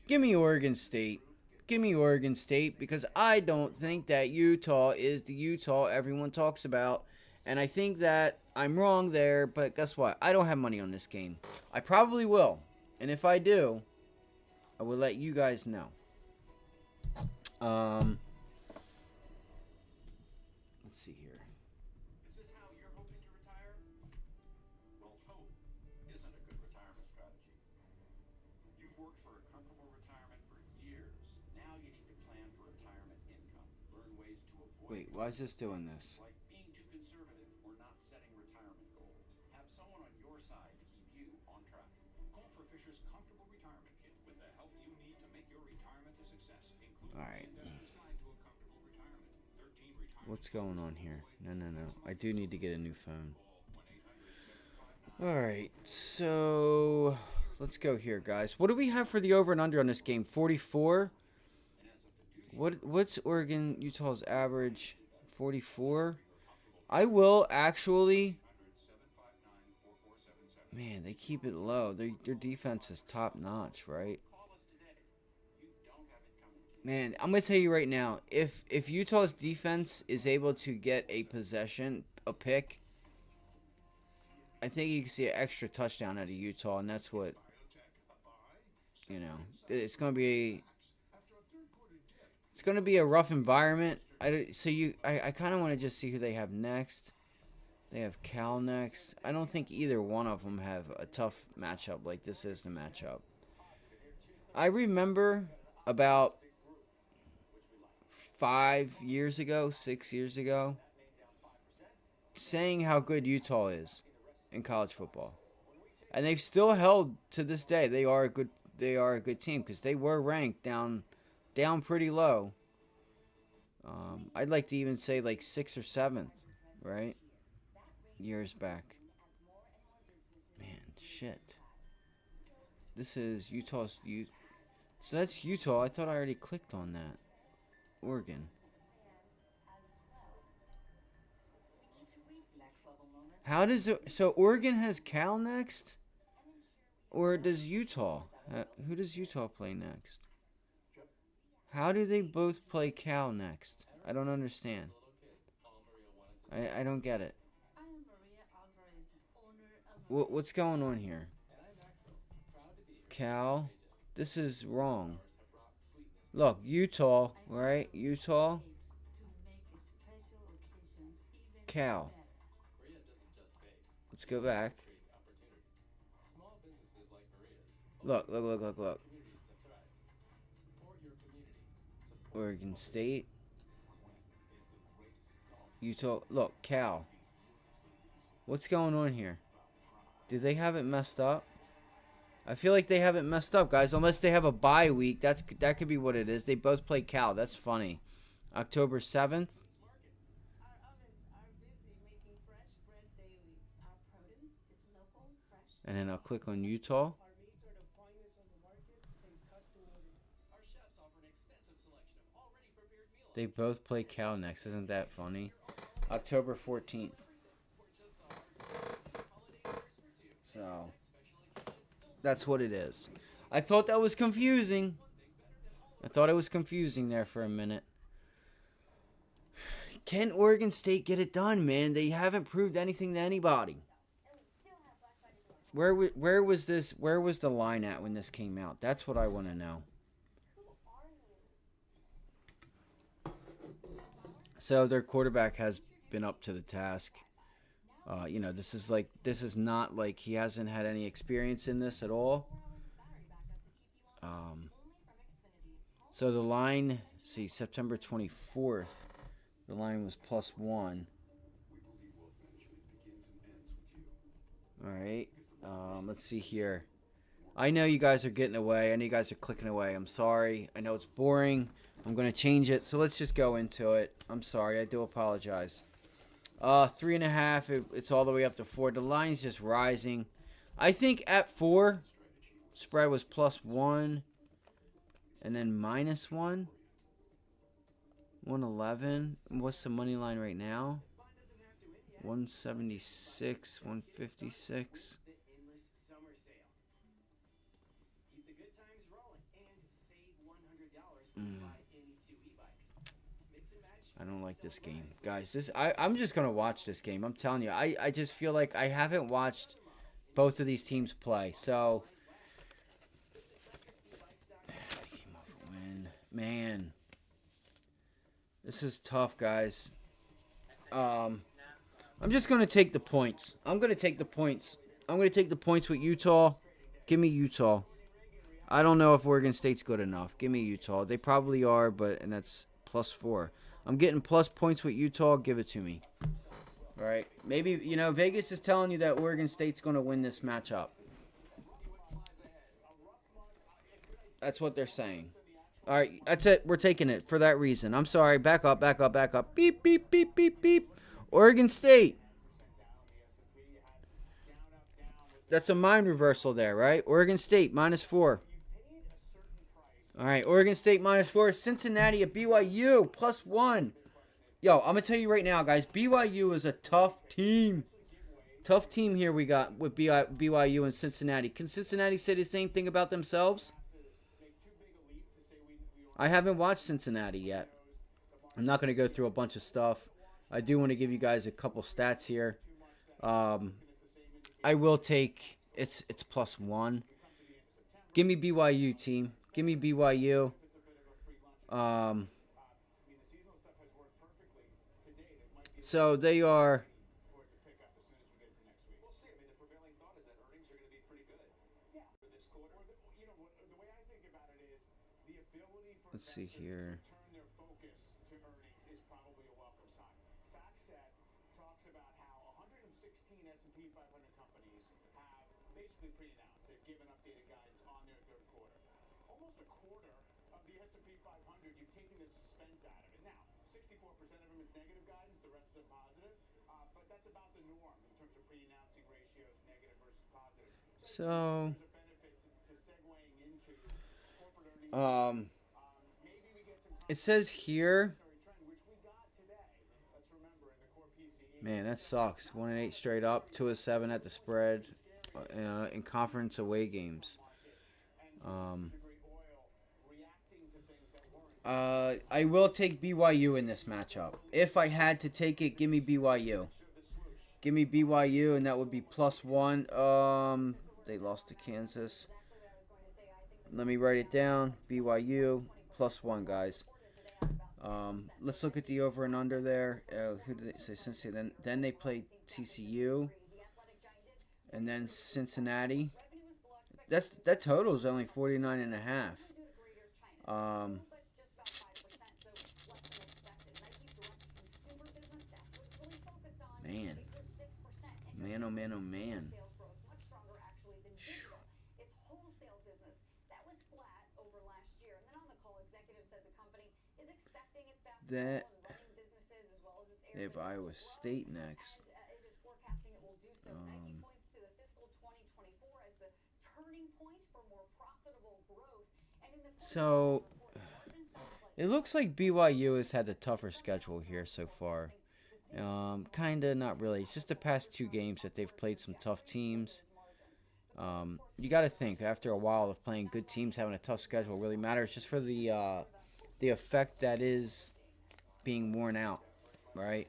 Give me Oregon State. Give me Oregon State because I don't think that Utah is the Utah everyone talks about. And I think that I'm wrong there, but guess what? I don't have money on this game. I probably will. And if I do, I will let you guys know. Let's see here. Is this how you're hoping to retire? Well, hope isn't a good retirement strategy. You've worked for a comfortable retirement for years. Now you need to plan for retirement income. Learn ways to avoid. Wait, why is this doing this? Like being too conservative or not setting retirement goals. Have someone on your side to keep you on track. Call for Fisher's Comfortable Retirement Kit with the help you need to make your retirement a success, including All right. the Investor's Guide to a Comfortable Retirement. 13 retirement. What's going on here? No. I do need to get a new phone. All right, so let's go here, guys. What do we have for the over and under on this game? 44. What's Oregon Utah's average? 44. I will actually. Man, they keep it low. Their defense is top notch, right? Man, I'm gonna tell you right now, if Utah's defense is able to get a possession, a pick, I think you can see an extra touchdown out of Utah, and that's what it's gonna be. It's gonna be a rough environment. I kind of want to just see who they have next. They have Cal next. I don't think either one of them have a tough matchup like this is the matchup. I remember about 5 years ago, 6 years ago, saying how good Utah is in college football, and they've still held to this day. They are a good team because they were ranked down pretty low. I'd like to even say like 6th or 7th, right? Years back. Man, shit. This is Utah's. So that's Utah. I thought I already clicked on that. Oregon. How does it? So Oregon has Cal next, or does Utah? Who does Utah play next? How do they both play Cal next? I don't understand. I don't get it. What's going on here? Cal. This is wrong. Look, Utah, right? Utah. Cal. Let's go back. Look. Oregon State. Utah. Look, Cal. What's going on here? Do they have it messed up? I feel like they have it messed up, guys. Unless they have a bye week. That could be what it is. They both play Cal. That's funny. October 7th. And then I'll click on Utah. They both play Cal next. Isn't that funny? October 14th. So, that's what it is. I thought that was confusing. I thought it was confusing there for a minute. Can Oregon State get it done, man? They haven't proved anything to anybody. Where was this? Where was the line at when this came out? That's what I want to know. So their quarterback has been up to the task. This is not like he hasn't had any experience in this at all. So the line, see, September 24th, the line was +1. All right. Let's see here. I know you guys are getting away. I know you guys are clicking away. I'm sorry. I know it's boring. I'm going to change it. So let's just go into it. I'm sorry. I do apologize. 3.5. It's all the way up to 4. The line's just rising. I think at 4, spread was +1. And then -1. 111. What's the money line right now? 176. 156. I don't like this game, guys. I'm just gonna watch this game. I'm telling you, I just feel like I haven't watched both of these teams play. So, came off a win, man. This is tough, guys. I'm just gonna take the points. I'm gonna take the points with Utah. Give me Utah. I don't know if Oregon State's good enough. Give me Utah. They probably are, and that's +4. I'm getting plus points with Utah. Give it to me. All right. Maybe, Vegas is telling you that Oregon State's going to win this matchup. That's what they're saying. All right. That's it. We're taking it for that reason. I'm sorry. Back up. Beep, beep, beep, beep, beep. Oregon State. That's a mind reversal there, right? Oregon State, -4. All right, Oregon State -4. Cincinnati at BYU, +1. Yo, I'm going to tell you right now, guys. BYU is a tough team. Tough team here we got with BYU and Cincinnati. Can Cincinnati say the same thing about themselves? I haven't watched Cincinnati yet. I'm not going to go through a bunch of stuff. I do want to give you guys a couple stats here. I will take it's +1. Give me BYU, team. Give me BYU. So they are. Let's see here. Basically pre-announced. They've given updated guidance on their third quarter. Almost a quarter of the S&P 500, you've taken the suspense out of it. Now, 64% of them is negative guidance, the rest of them positive. But that's about the norm in terms of pre-announcing ratios, negative versus positive. So There's a benefit to segueing into corporate earnings. Maybe we get some it says here. trend, which we got today. Let's remember in the core PCE. Man, that sucks. 1-8 straight up, 2-7 at the spread. In conference away games. I will take BYU in this matchup. If I had to take it, give me BYU. Give me BYU, and that would be +1. They lost to Kansas. Let me write it down. BYU +1, guys. Let's look at the over and under there. Who did they say? Cincinnati. Then they played TCU. And then Cincinnati. That total is only 49.5. Man. Man, oh man, oh man. That they have Iowa State next. So it looks like BYU has had a tougher schedule here so far. Kinda, not really. It's just the past 2 games that they've played some tough teams. You got to think after a while of playing good teams, having a tough schedule really matters just for the effect that is being worn out, right?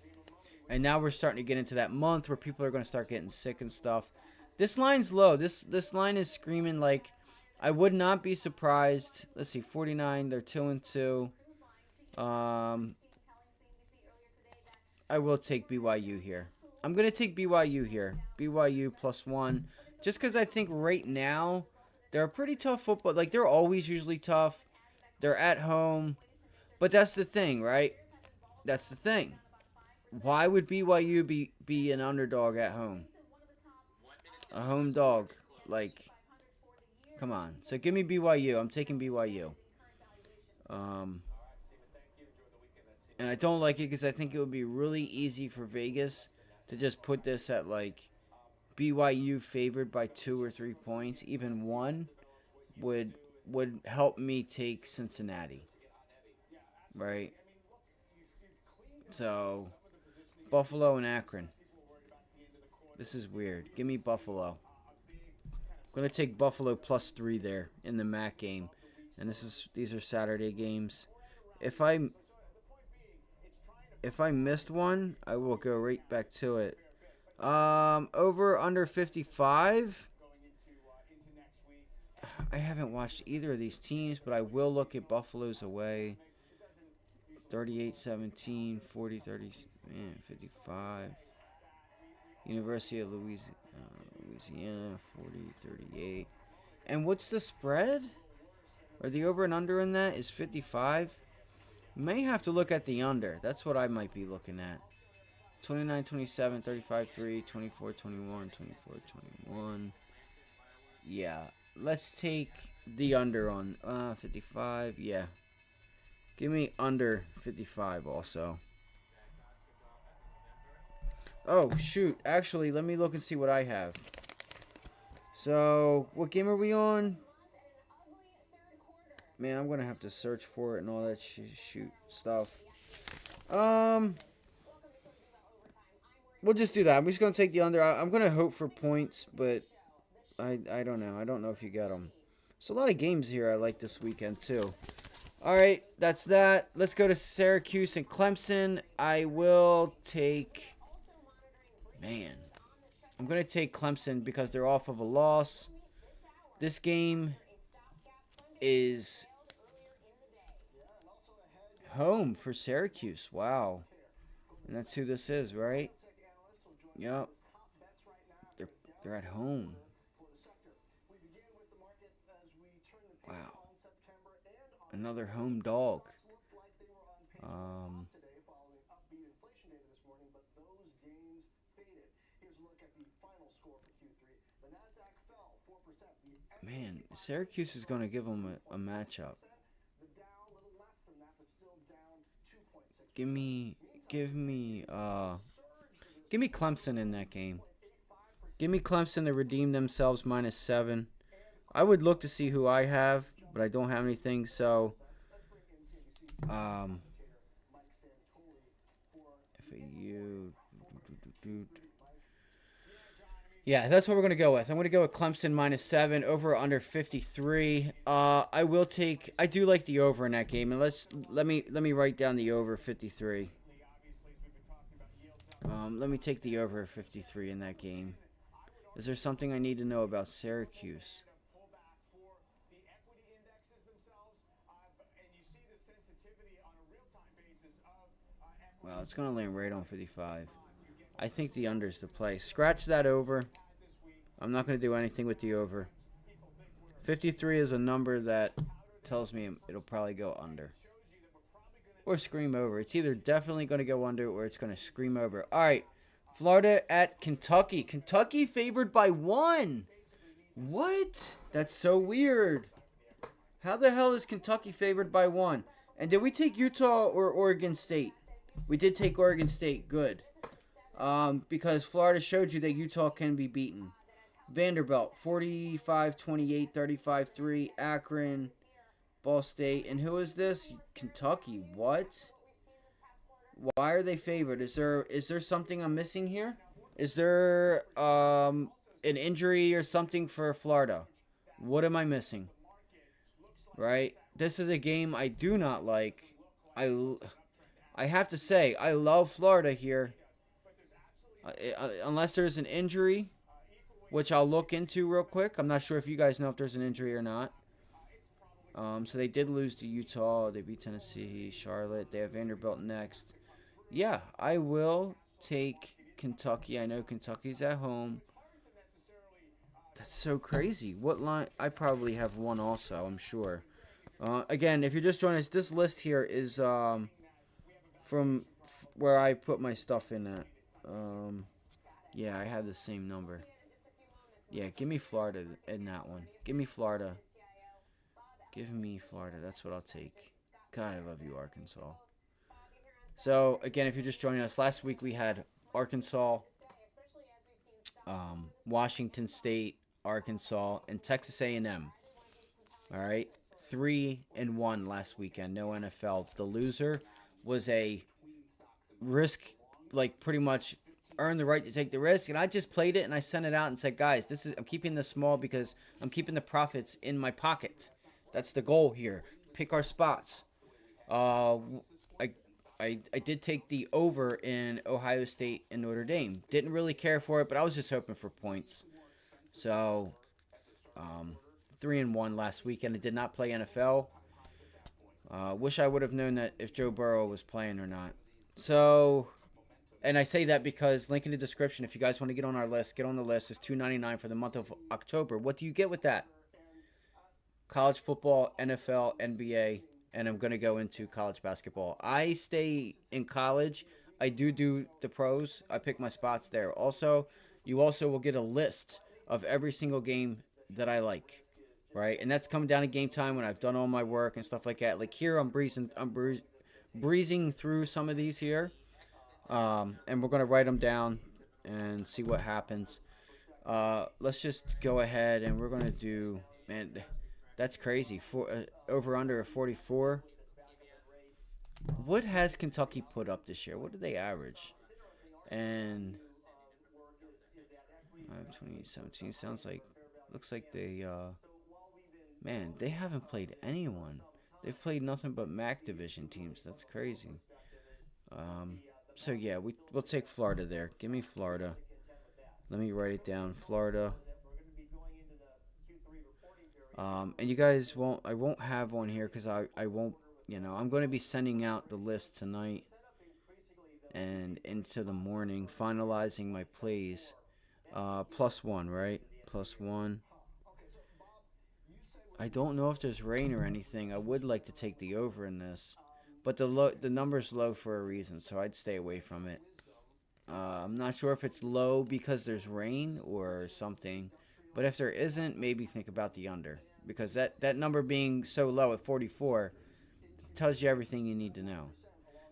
And now we're starting to get into that month where people are going to start getting sick and stuff. This line's low. This line is screaming like I would not be surprised. Let's see, 49. They're 2-2. I will take BYU here. I'm going to take BYU here. BYU +1. Just because I think right now they're a pretty tough football. Like, they're always usually tough. They're at home. But that's the thing, right? That's the thing. Why would BYU be an underdog at home? A home dog. Like, come on. So give me BYU. I'm taking BYU. And I don't like it because I think it would be really easy for Vegas to just put this at like BYU favored by 2 or 3 points. Even 1 would help me take Cincinnati. Right? So, Buffalo and Akron. This is weird. Give me Buffalo. I'm going to take Buffalo +3 there in the MAC game. And these are Saturday games. If I missed one, I will go right back to it. Over under 55. I haven't watched either of these teams, but I will look at Buffalo's away. 38-17, 40-30, man, 55. University of Louisiana, 40-38. And what's the spread? Or the over and under in that is 55. May have to look at the under. That's what I might be looking at. 29-27, 35-3, 24-21, 24-21. Yeah, let's take the under on 55. Yeah. Give me under 55 also. Oh, shoot. Actually, let me look and see what I have. So, what game are we on? Man, I'm going to have to search for it and all that shoot stuff. Um, we'll just do that. I'm just gonna take the under. I'm gonna hope for points, but I don't know. I don't know if you get them. There's a lot of games here I like this weekend too. All right, that's that. Let's go to Syracuse and Clemson. I will take. Man, I'm gonna take Clemson because they're off of a loss. This game is home for Syracuse. Wow. And that's who this is, right? Yep. They're they're at home. Wow. Another home dog. Um Man, Syracuse is going to give them a matchup. Give me give me give me Clemson in that game. Give me Clemson to redeem themselves -7. I would look to see who I have, but I don't have anything. So, um, FAU. Yeah, that's what we're gonna go with. I'm gonna go with Clemson -7 over under 53. I do like the over in that game, and let me write down the over 53. Let me take the over 53 in that game. Is there something I need to know about Syracuse? Well, it's going to land right on 55. I think the under is the play. Scratch that over. I'm not going to do anything with the over. 53 is a number that tells me it'll probably go under. Or scream over. It's either definitely going to go under or it's going to scream over. All right. Florida at Kentucky. Kentucky favored by 1. What? That's so weird. How the hell is Kentucky favored by 1? And did we take Utah or Oregon State? We did take Oregon State. Good. Because Florida showed you that Utah can be beaten. Vanderbilt, 45-28, 35-3. Akron, Ball State. And who is this? Kentucky. What? Why are they favored? Is there something I'm missing here? Is there an injury or something for Florida? What am I missing? Right? This is a game I do not like. I have to say, I love Florida here. Unless there's an injury, which I'll look into real quick. I'm not sure if you guys know if there's an injury or not. So they did lose to Utah. They beat Tennessee, Charlotte. They have Vanderbilt next. Yeah, I will take Kentucky. I know Kentucky's at home. That's so crazy. What line? I probably have one also, I'm sure. Again, if you're just joining us, this list here is from where I put my stuff in at. Yeah, I have the same number. Yeah, give me Florida in that one. Give me Florida. Give me Florida. That's what I'll take. God, I love you, Arkansas. So, again, if you're just joining us, last week we had Arkansas, Washington State, Arkansas, and Texas A&M. All right, 3-1 last weekend. No NFL. The loser was a risk, like pretty much earned the right to take the risk, and I just played it and I sent it out and said, guys, I'm keeping this small because I'm keeping the profits in my pocket. That's the goal here. Pick our spots. I did take the over in Ohio State and Notre Dame. Didn't really care for it, but I was just hoping for points. So, 3-1 last weekend. I did not play NFL. Wish I would have known that if Joe Burrow was playing or not. So, and I say that because link in the description. If you guys want to get on our list, get on the list. It's $2.99 for the month of October. What do you get with that? College football, NFL, NBA, and I'm going to go into college basketball. I stay in college. I do the pros. I pick my spots there. Also, you also will get a list of every single game that I like, right? And that's coming down to game time when I've done all my work and stuff like that. Like here, I'm breezing through some of these here, and we're going to write them down and see what happens. Let's just go ahead and we're going to do, man, that's crazy. Over under a 44. What has Kentucky put up this year? What did they average? And 2017 sounds like, looks like they man, they haven't played anyone. They've played nothing but MAC division teams. That's crazy. Um, so yeah, we'll take Florida there. Give me Florida. Let me write it down. Florida. And you guys won't. I won't have one here because I won't. I'm going to be sending out the list tonight and into the morning, finalizing my plays. Plus one, right? Plus one. I don't know if there's rain or anything. I would like to take the over in this, but the number's low for a reason, so I'd stay away from it. I'm not sure if it's low because there's rain or something, but if there isn't, maybe think about the under because that number being so low at 44 tells you everything you need to know.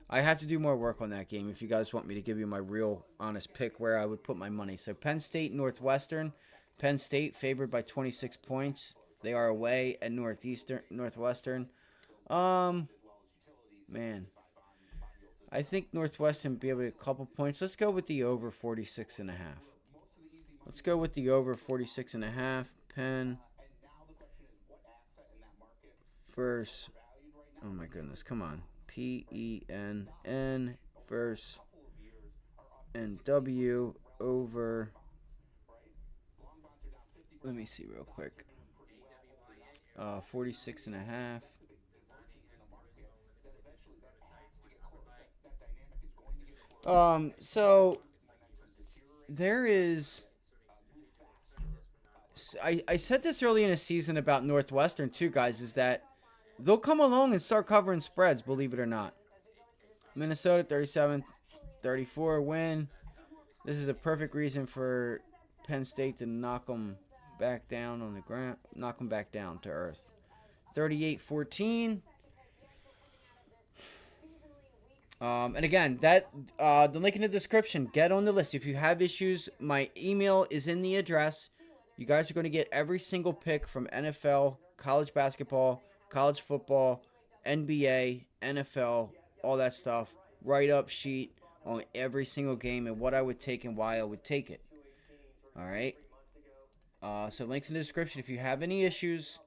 I have to do more work on that game if you guys want me to give you my real honest pick where I would put my money. So Penn State, Northwestern. Penn State favored by 26 points. They are away at Northwestern. Um, man, I think Northwestern be able to get a couple points. Let's go with the over 46 and a half. Let's go with the over 46 and a half. Penn versus, oh my goodness, come on. PENN versus NW over, let me see real quick. 46 and a half. So there is. I said this early in the season about Northwestern too, guys. Is that they'll come along and start covering spreads, believe it or not. Minnesota 37-34 win. This is a perfect reason for Penn State to knock them back down on the ground, knock them back down to earth. 38-14. And again, that the link in the description. Get on the list. If you have issues, my email is in the address. You guys are going to get every single pick from NFL, college basketball, college football, NBA, NFL, all that stuff. Write-up sheet on every single game and what I would take and why I would take it. All right? So links in the description. If you have any issues,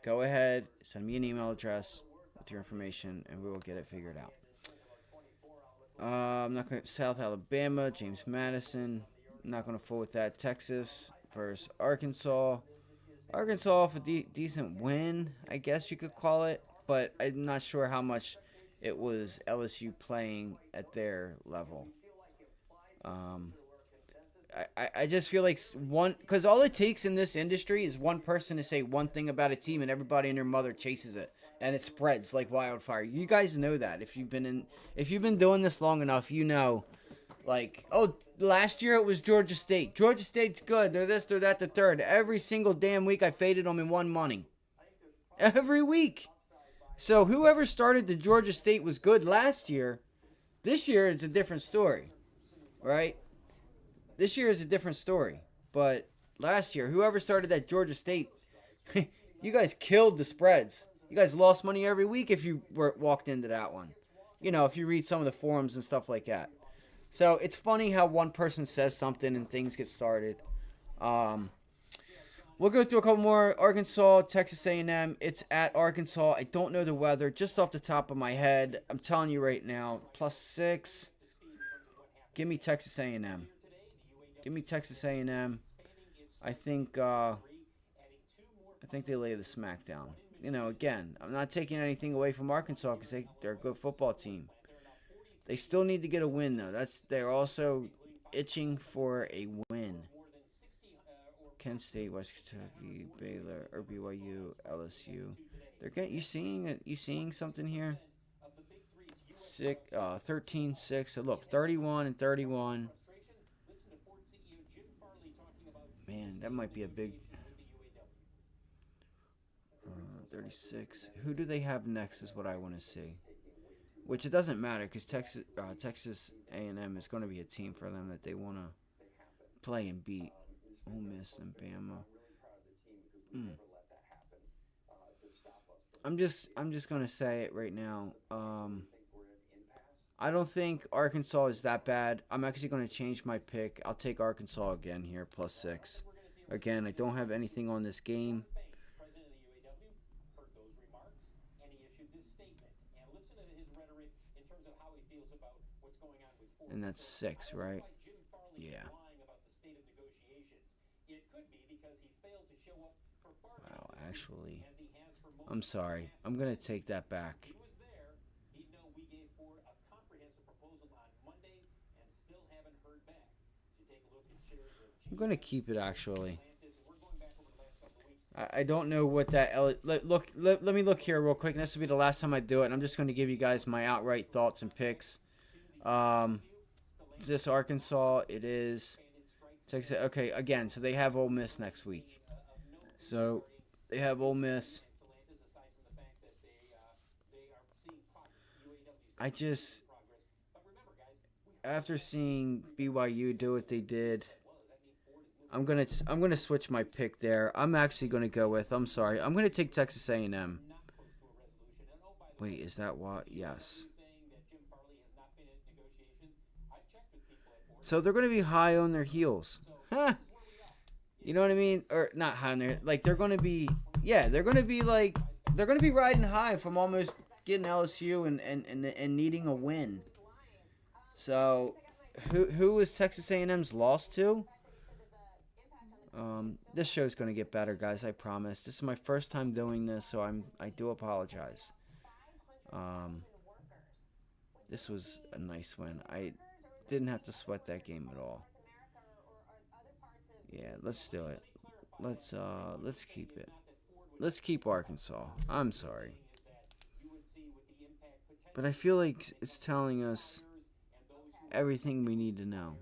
go ahead, send me an email address with your information, and we will get it figured out. I'm not going to South Alabama, James Madison. I'm not going to fool with that. Texas versus Arkansas. Arkansas for decent win, I guess you could call it, but I'm not sure how much it was LSU playing at their level. I just feel like because all it takes in this industry is one person to say one thing about a team and everybody and their mother chases it. And it spreads like wildfire. You guys know that. If you've been doing this long enough, you know, like, oh, last year it was Georgia State. Georgia State's good. They're this, they're that, they're third. Every single damn week I faded them and won money. Every week. So whoever started the Georgia State was good last year. This year it's a different story, right? This year is a different story. But last year, whoever started that Georgia State, you guys killed the spreads. You guys lost money every week if you walked into that one. You know, if you read some of the forums and stuff like that. So it's funny how one person says something and things get started. We'll go through a couple more. Arkansas, Texas A&M. It's at Arkansas. I don't know the weather just off the top of my head. I'm telling you right now, +6. Give me Texas A&M. Give me Texas A&M. I think they lay the smack down. You know, again, I'm not taking anything away from Arkansas because they're a good football team. They still need to get a win, though. They're also itching for a win. Kent State, West Kentucky, Baylor, or BYU, LSU. You seeing something here? 13-6. So look, 31-31. Man, that might be a big 36. Who do they have next is what I want to see. Which it doesn't matter because Texas A&M is going to be a team for them that they want to play and beat. Ole Miss and Bama. I'm just going to say it right now. I don't think Arkansas is that bad. I'm actually going to change my pick. I'll take Arkansas again here, +6. Again, I don't have anything on this game. President of the UAW heard those remarks and he issued this statement. And listen to his rhetoric in terms of how he feels about what's going on with Ford. And that's 6, right? Jim Farley Yeah. lying about the state of negotiations. It could be because he failed to show up for bargaining Wow, this week, actually, as he has for most I'm sorry. I'm going to take that back. he was there, he'd know we gave Ford a comprehensive proposal on Monday and still haven't heard back. To take a look at shares of I'm going to keep it, actually. Atlantis, and we're going back over the last couple of weeks. I don't know what that... Let me look here real quick. And this will be the last time I do it. And I'm just going to give you guys my outright thoughts and picks. Is this Arkansas? It is. Texas. Okay, again, so they have Ole Miss next week. So they have Ole Miss. I just... After seeing BYU do what they did, I'm gonna switch my pick there. I'm actually gonna go with. I'm sorry. I'm gonna take Texas A&M. Wait, is that what? Yes. So they're gonna be high on their heels. Huh. You know what I mean? Or not high on their, like they're gonna be. Yeah, they're gonna be like they're gonna be riding high from almost getting LSU and needing a win. So, who was Texas A&M's lost to? This show's gonna get better, guys. I promise. This is my first time doing this, so I do apologize. This was a nice win. I didn't have to sweat that game at all. Yeah, let's do it. Let's keep it. Let's keep Arkansas. I'm sorry, but I feel like it's telling us everything we need to know.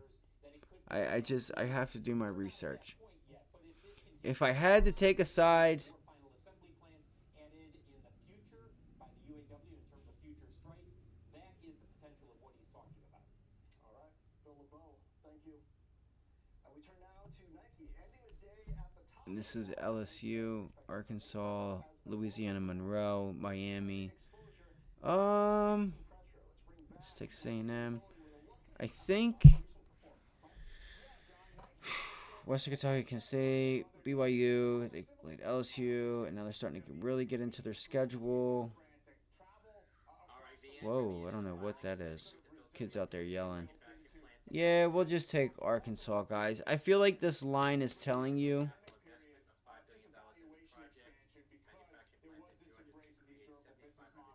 I have to do my research. If I had to take a side, and this is LSU, Arkansas, Louisiana Monroe, Miami. Let's take A&M. I think Western Kentucky, Kent State, BYU, they played LSU, and now they're starting to really get into their schedule. Whoa, I don't know what that is. Kids out there yelling. Yeah, we'll just take Arkansas, guys. I feel like this line is telling you.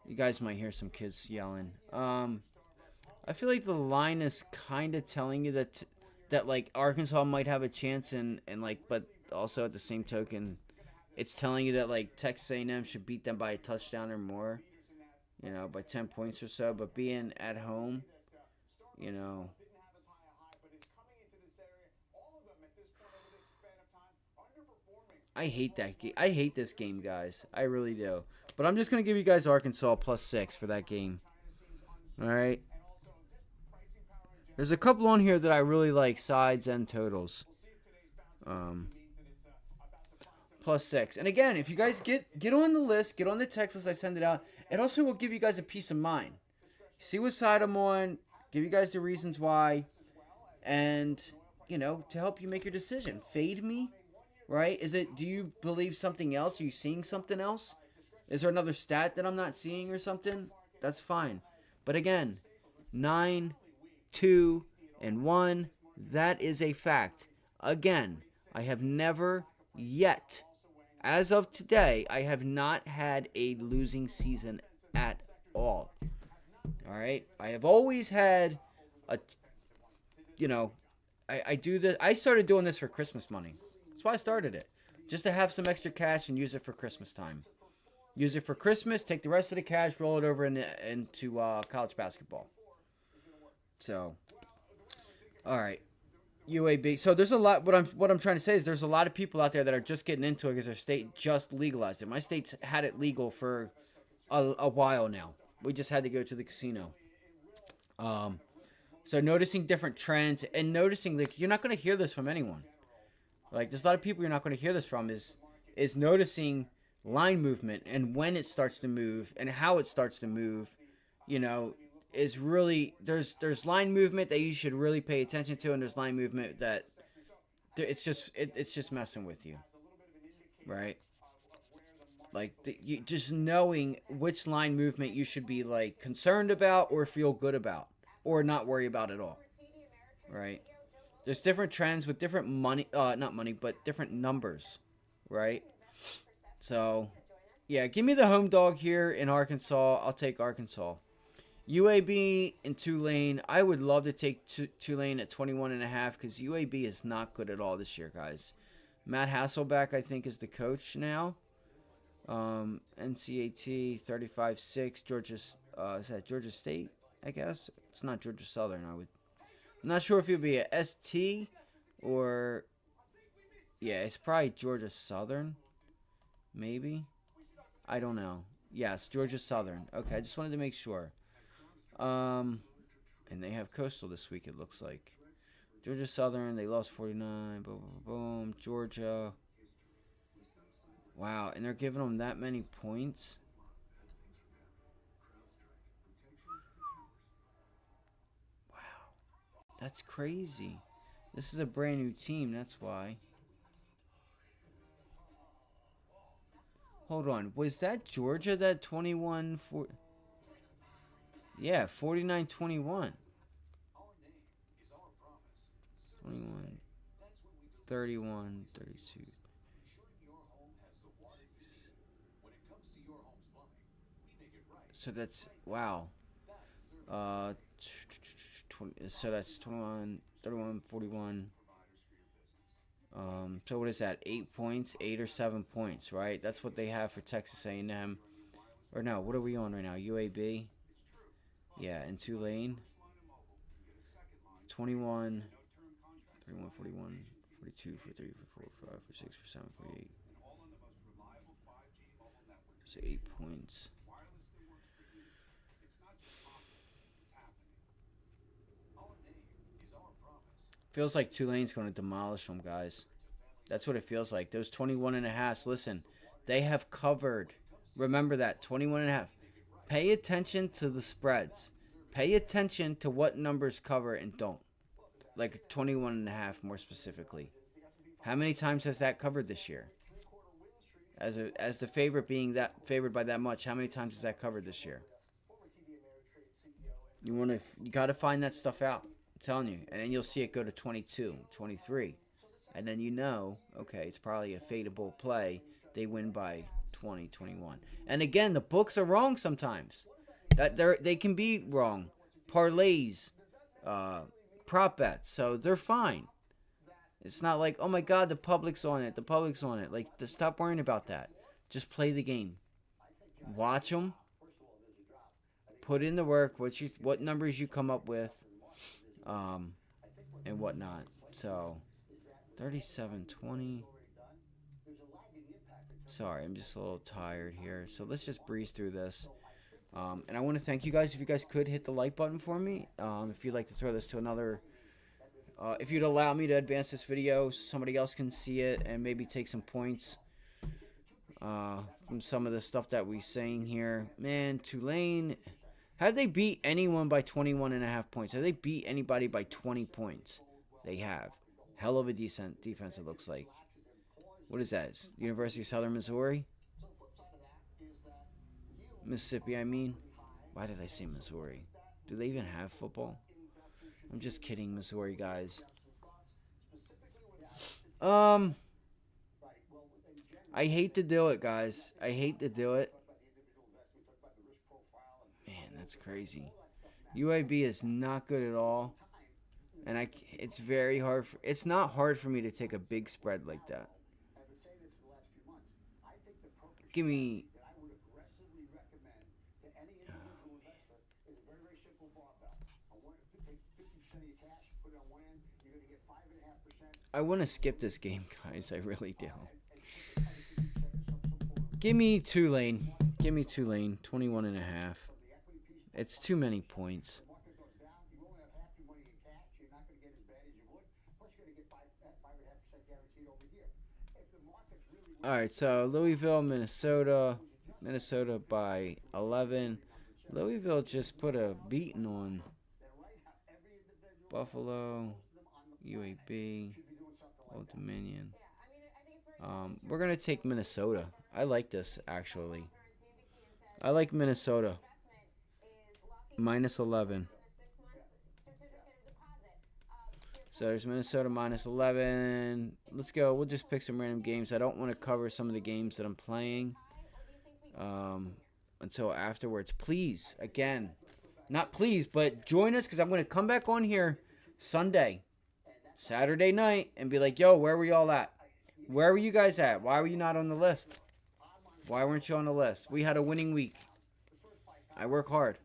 You guys might hear some kids yelling. I feel like the line is kind of telling you that like Arkansas might have a chance and like, but also at the same token, it's telling you that like Texas A&M should beat them by a touchdown or more, you know, by 10 points or so. But being at home, you know, I hate that game. I hate this game, guys. I really do. But I'm just gonna give you guys Arkansas +6 for that game. All right. There's a couple on here that I really like, sides and totals. +6. And again, if you guys get on the list, get on the text list, I send it out. It also will give you guys a peace of mind. See what side I'm on, give you guys the reasons why, and, you know, to help you make your decision. Fade me, right? Do you believe something else? Are you seeing something else? Is there another stat that I'm not seeing or something? That's fine. But again, 9, 2, and 1, that is a fact. Again, I have never yet, as of today, I have not had a losing season at all. All right? I have always had I do this. I started doing this for Christmas money. That's why I started it. Just to have some extra cash and use it for Christmas time. Use it for Christmas, take the rest of the cash, roll it over into college basketball. So, all right, UAB. So there's a lot. What I'm trying to say is there's a lot of people out there that are just getting into it because their state just legalized it. My state's had it legal for a while now. We just had to go to the casino. So noticing different trends and noticing, like, you're not going to hear this from anyone. Like, there's a lot of people you're not going to hear this from is noticing line movement and when it starts to move and how it starts to move, you know, is really there's line movement that you should really pay attention to, and there's line movement that it's just messing with you, right? Like you just knowing which line movement you should be like concerned about or feel good about or not worry about at all, right? There's different trends with different money, not money, but different numbers, right? So, yeah, give me the home dog here in Arkansas. I'll take Arkansas. UAB and Tulane. I would love to take Tulane at 21.5 because UAB is not good at all this year, guys. Matt Hasselbeck, I think, is the coach now. NCAT 35-6. Georgia, is that Georgia State? I guess it's not Georgia Southern. I'm not sure if it'll be a ST or yeah, it's probably Georgia Southern, maybe. I don't know. Yes, Georgia Southern. Okay, I just wanted to make sure. And they have Coastal this week, it looks like. Georgia Southern, they lost 49. Boom, boom, boom. Georgia. Wow, and they're giving them that many points. Wow, that's crazy. This is a brand new team, that's why. Hold on, was that Georgia that 21 for? Yeah, 49-21. 21, 31, 32. So that's wow. So that's 21, 31, 41. So what is that? 8 points, 8 or 7 points, right? That's what they have for Texas A&M. Or no, what are we on right now? UAB. Yeah, and Tulane. 21, 31, 41, 42, 43, 44, 45, 46, 47, 48. So 8 points. Feels like Tulane's going to demolish them, guys. That's what it feels like. Those 21.5s, listen, they have covered. Remember that, 21.5. Pay attention to the spreads. Pay attention to what numbers cover and don't. Like 21.5 more specifically. How many times has that covered this year? As the favorite being that favored by that much, how many times has that covered this year? You got to find that stuff out. I'm telling you, and then you'll see it go to 22, 23, and then you know, okay, it's probably a fadeable play. They win by 20, 21. And again, the books are wrong sometimes. They can be wrong. Parlays, prop bets, so they're fine. It's not like, oh my God, the public's on it. The public's on it. Like, stop worrying about that. Just play the game. Watch them. Put in the work. What numbers you come up with, and whatnot. So, 37-20. Sorry, I'm just a little tired here. So let's just breeze through this. And I want to thank you guys. If you guys could hit the like button for me. If you'd like to throw this to another. If you'd allow me to advance this video so somebody else can see it and maybe take some points from some of the stuff that we're saying here. Man, Tulane. Have they beat anyone by 21.5 points? Have they beat anybody by 20 points? They have. Hell of a decent defense, it looks like. What is that? University of Southern Missouri? Mississippi, I mean. Why did I say Missouri? Do they even have football? I'm just kidding, Missouri, guys. I hate to do it, guys. I hate to do it. Man, that's crazy. UAB is not good at all. And it's very hard. It's not hard for me to take a big spread like that. Give me... I want to skip this game, guys. I really do. Give me Tulane. Give me Tulane. 21.5. It's too many points. All right, so Louisville, Minnesota. Minnesota by 11. Louisville just put a beating on Buffalo, UAB, Old Dominion. We're going to take Minnesota. I like this, actually. I like Minnesota. Minus 11. So there's Minnesota minus 11. Let's go. We'll just pick some random games. I don't want to cover some of the games that I'm playing until afterwards. Please, again, not please, but join us because I'm going to come back on here Sunday, Saturday night and be like, yo, where were y'all at? Where were you guys at? Why were you not on the list? Why weren't you on the list? We had a winning week. I work hard.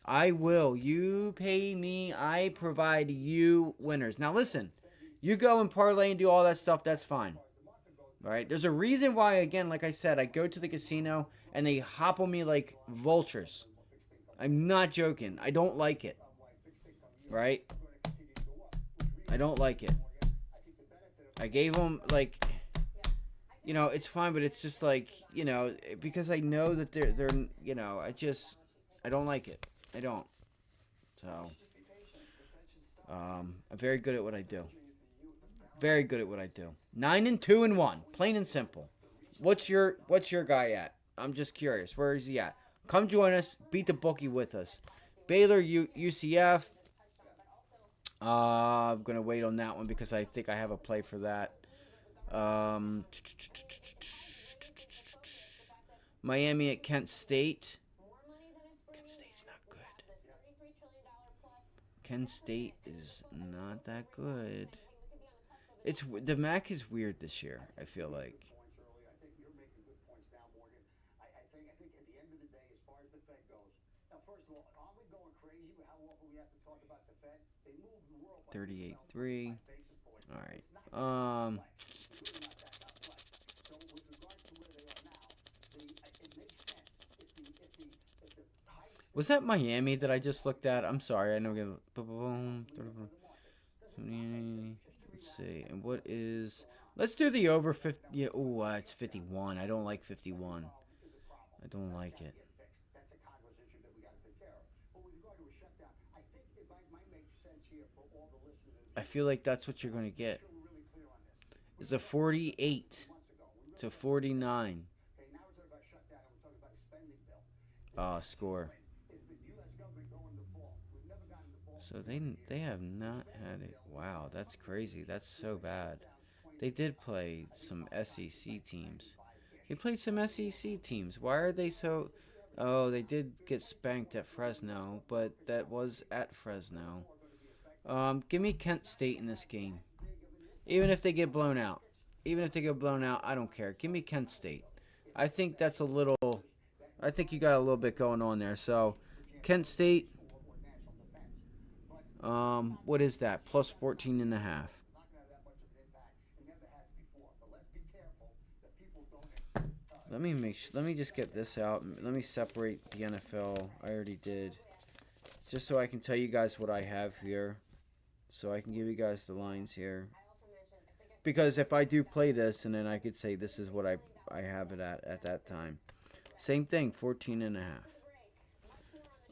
I will. You pay me. I provide you winners. Now listen, you go and parlay and do all that stuff. That's fine. All right. There's a reason why, again, like I said, I go to the casino and they hop on me like vultures. I'm not joking. I don't like it. Right? I don't like it. I gave them like, you know, it's fine, but it's just like, you know, because I know that they're you know, I don't like it. I don't. So, I'm very good at what I do. Very good at what I do. 9-2-1, plain and simple. What's your guy at? I'm just curious. Where is he at? Come join us. Beat the bookie with us. Baylor, UCF. I'm gonna wait on that one because I think I have a play for that. Miami at Kent State. Kent State's not good. Kent State is not that good. It's the MAC is weird this year. I feel like. $38.3. All right. Was that Miami that I just looked at? I'm sorry. I know. Let's see. And what is? Let's do the over 50. Yeah, oh, it's 51. I don't like 51. I don't like it. I feel like that's what you're going to get. It's a 48 to 49. Score. So they have not had it. Wow, that's crazy. That's so bad. They did play some SEC teams. They played some SEC teams. Why are they so... Oh, they did get spanked at Fresno, but that was at Fresno. Give me Kent State in this game. Even if they get blown out. Even if they get blown out, I don't care. Give me Kent State. I think that's a little... I think you got a little bit going on there. So, Kent State... what is that? Plus 14.5. Let me just get this out. Let me separate the NFL. I already did. Just so I can tell you guys what I have here. So I can give you guys the lines here. Because if I do play this, and then I could say this is what I have it at that time. Same thing, 14.5.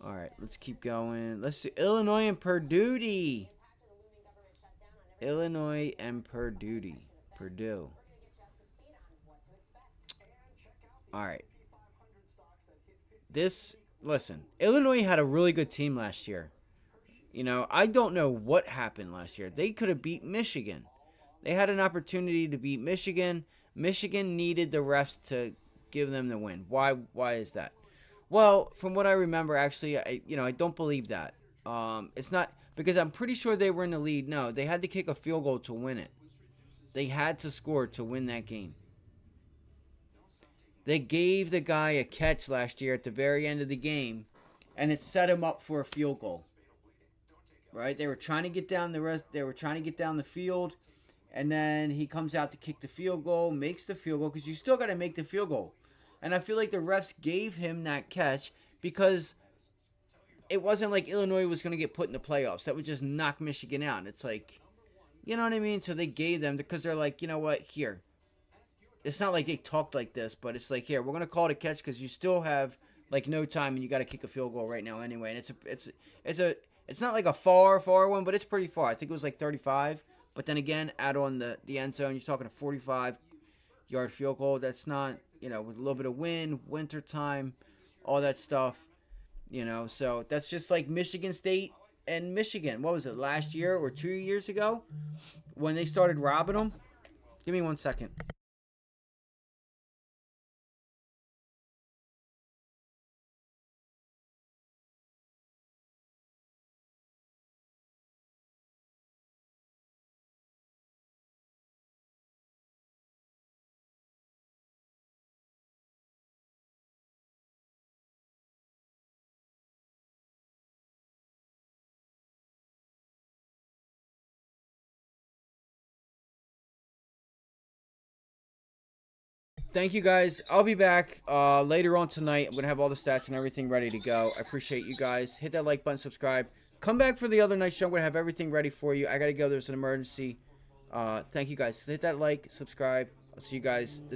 All right, let's keep going. Let's do Illinois and Purdue. Illinois and Purdue. Purdue. All right. Listen, Illinois had a really good team last year. You know, I don't know what happened last year. They could have beat Michigan. They had an opportunity to beat Michigan. Michigan needed the refs to give them the win. Why is that? Well, from what I remember, actually, I don't believe that. It's not because I'm pretty sure they were in the lead. No, they had to kick a field goal to win it. They had to score to win that game. They gave the guy a catch last year at the very end of the game, and it set him up for a field goal. Right? They were trying to get down the field, and then he comes out to kick the field goal, makes the field goal because you still got to make the field goal. And I feel like the refs gave him that catch because it wasn't like Illinois was going to get put in the playoffs. That would just knock Michigan out. It's like, you know what I mean? So they gave them because they're like, you know what? Here. It's not like they talked like this, but it's like, here, we're going to call it a catch because you still have like no time, and you got to kick a field goal right now anyway. And it's not like a far one, but it's pretty far. I think it was like 35. But then again, add on the end zone, you're talking a 45-yard field goal. That's not, with a little bit of wind, winter time, all that stuff, So that's just like Michigan State and Michigan. What was it, last year or 2 years ago when they started robbing them? Give me 1 second. Thank you guys. I'll be back later on tonight. I'm going to have all the stats and everything ready to go. I appreciate you guys. Hit that like button, subscribe. Come back for the other night show. I'm going to have everything ready for you. I got to go. There's an emergency. Thank you guys. Hit that like, subscribe. I'll see you guys.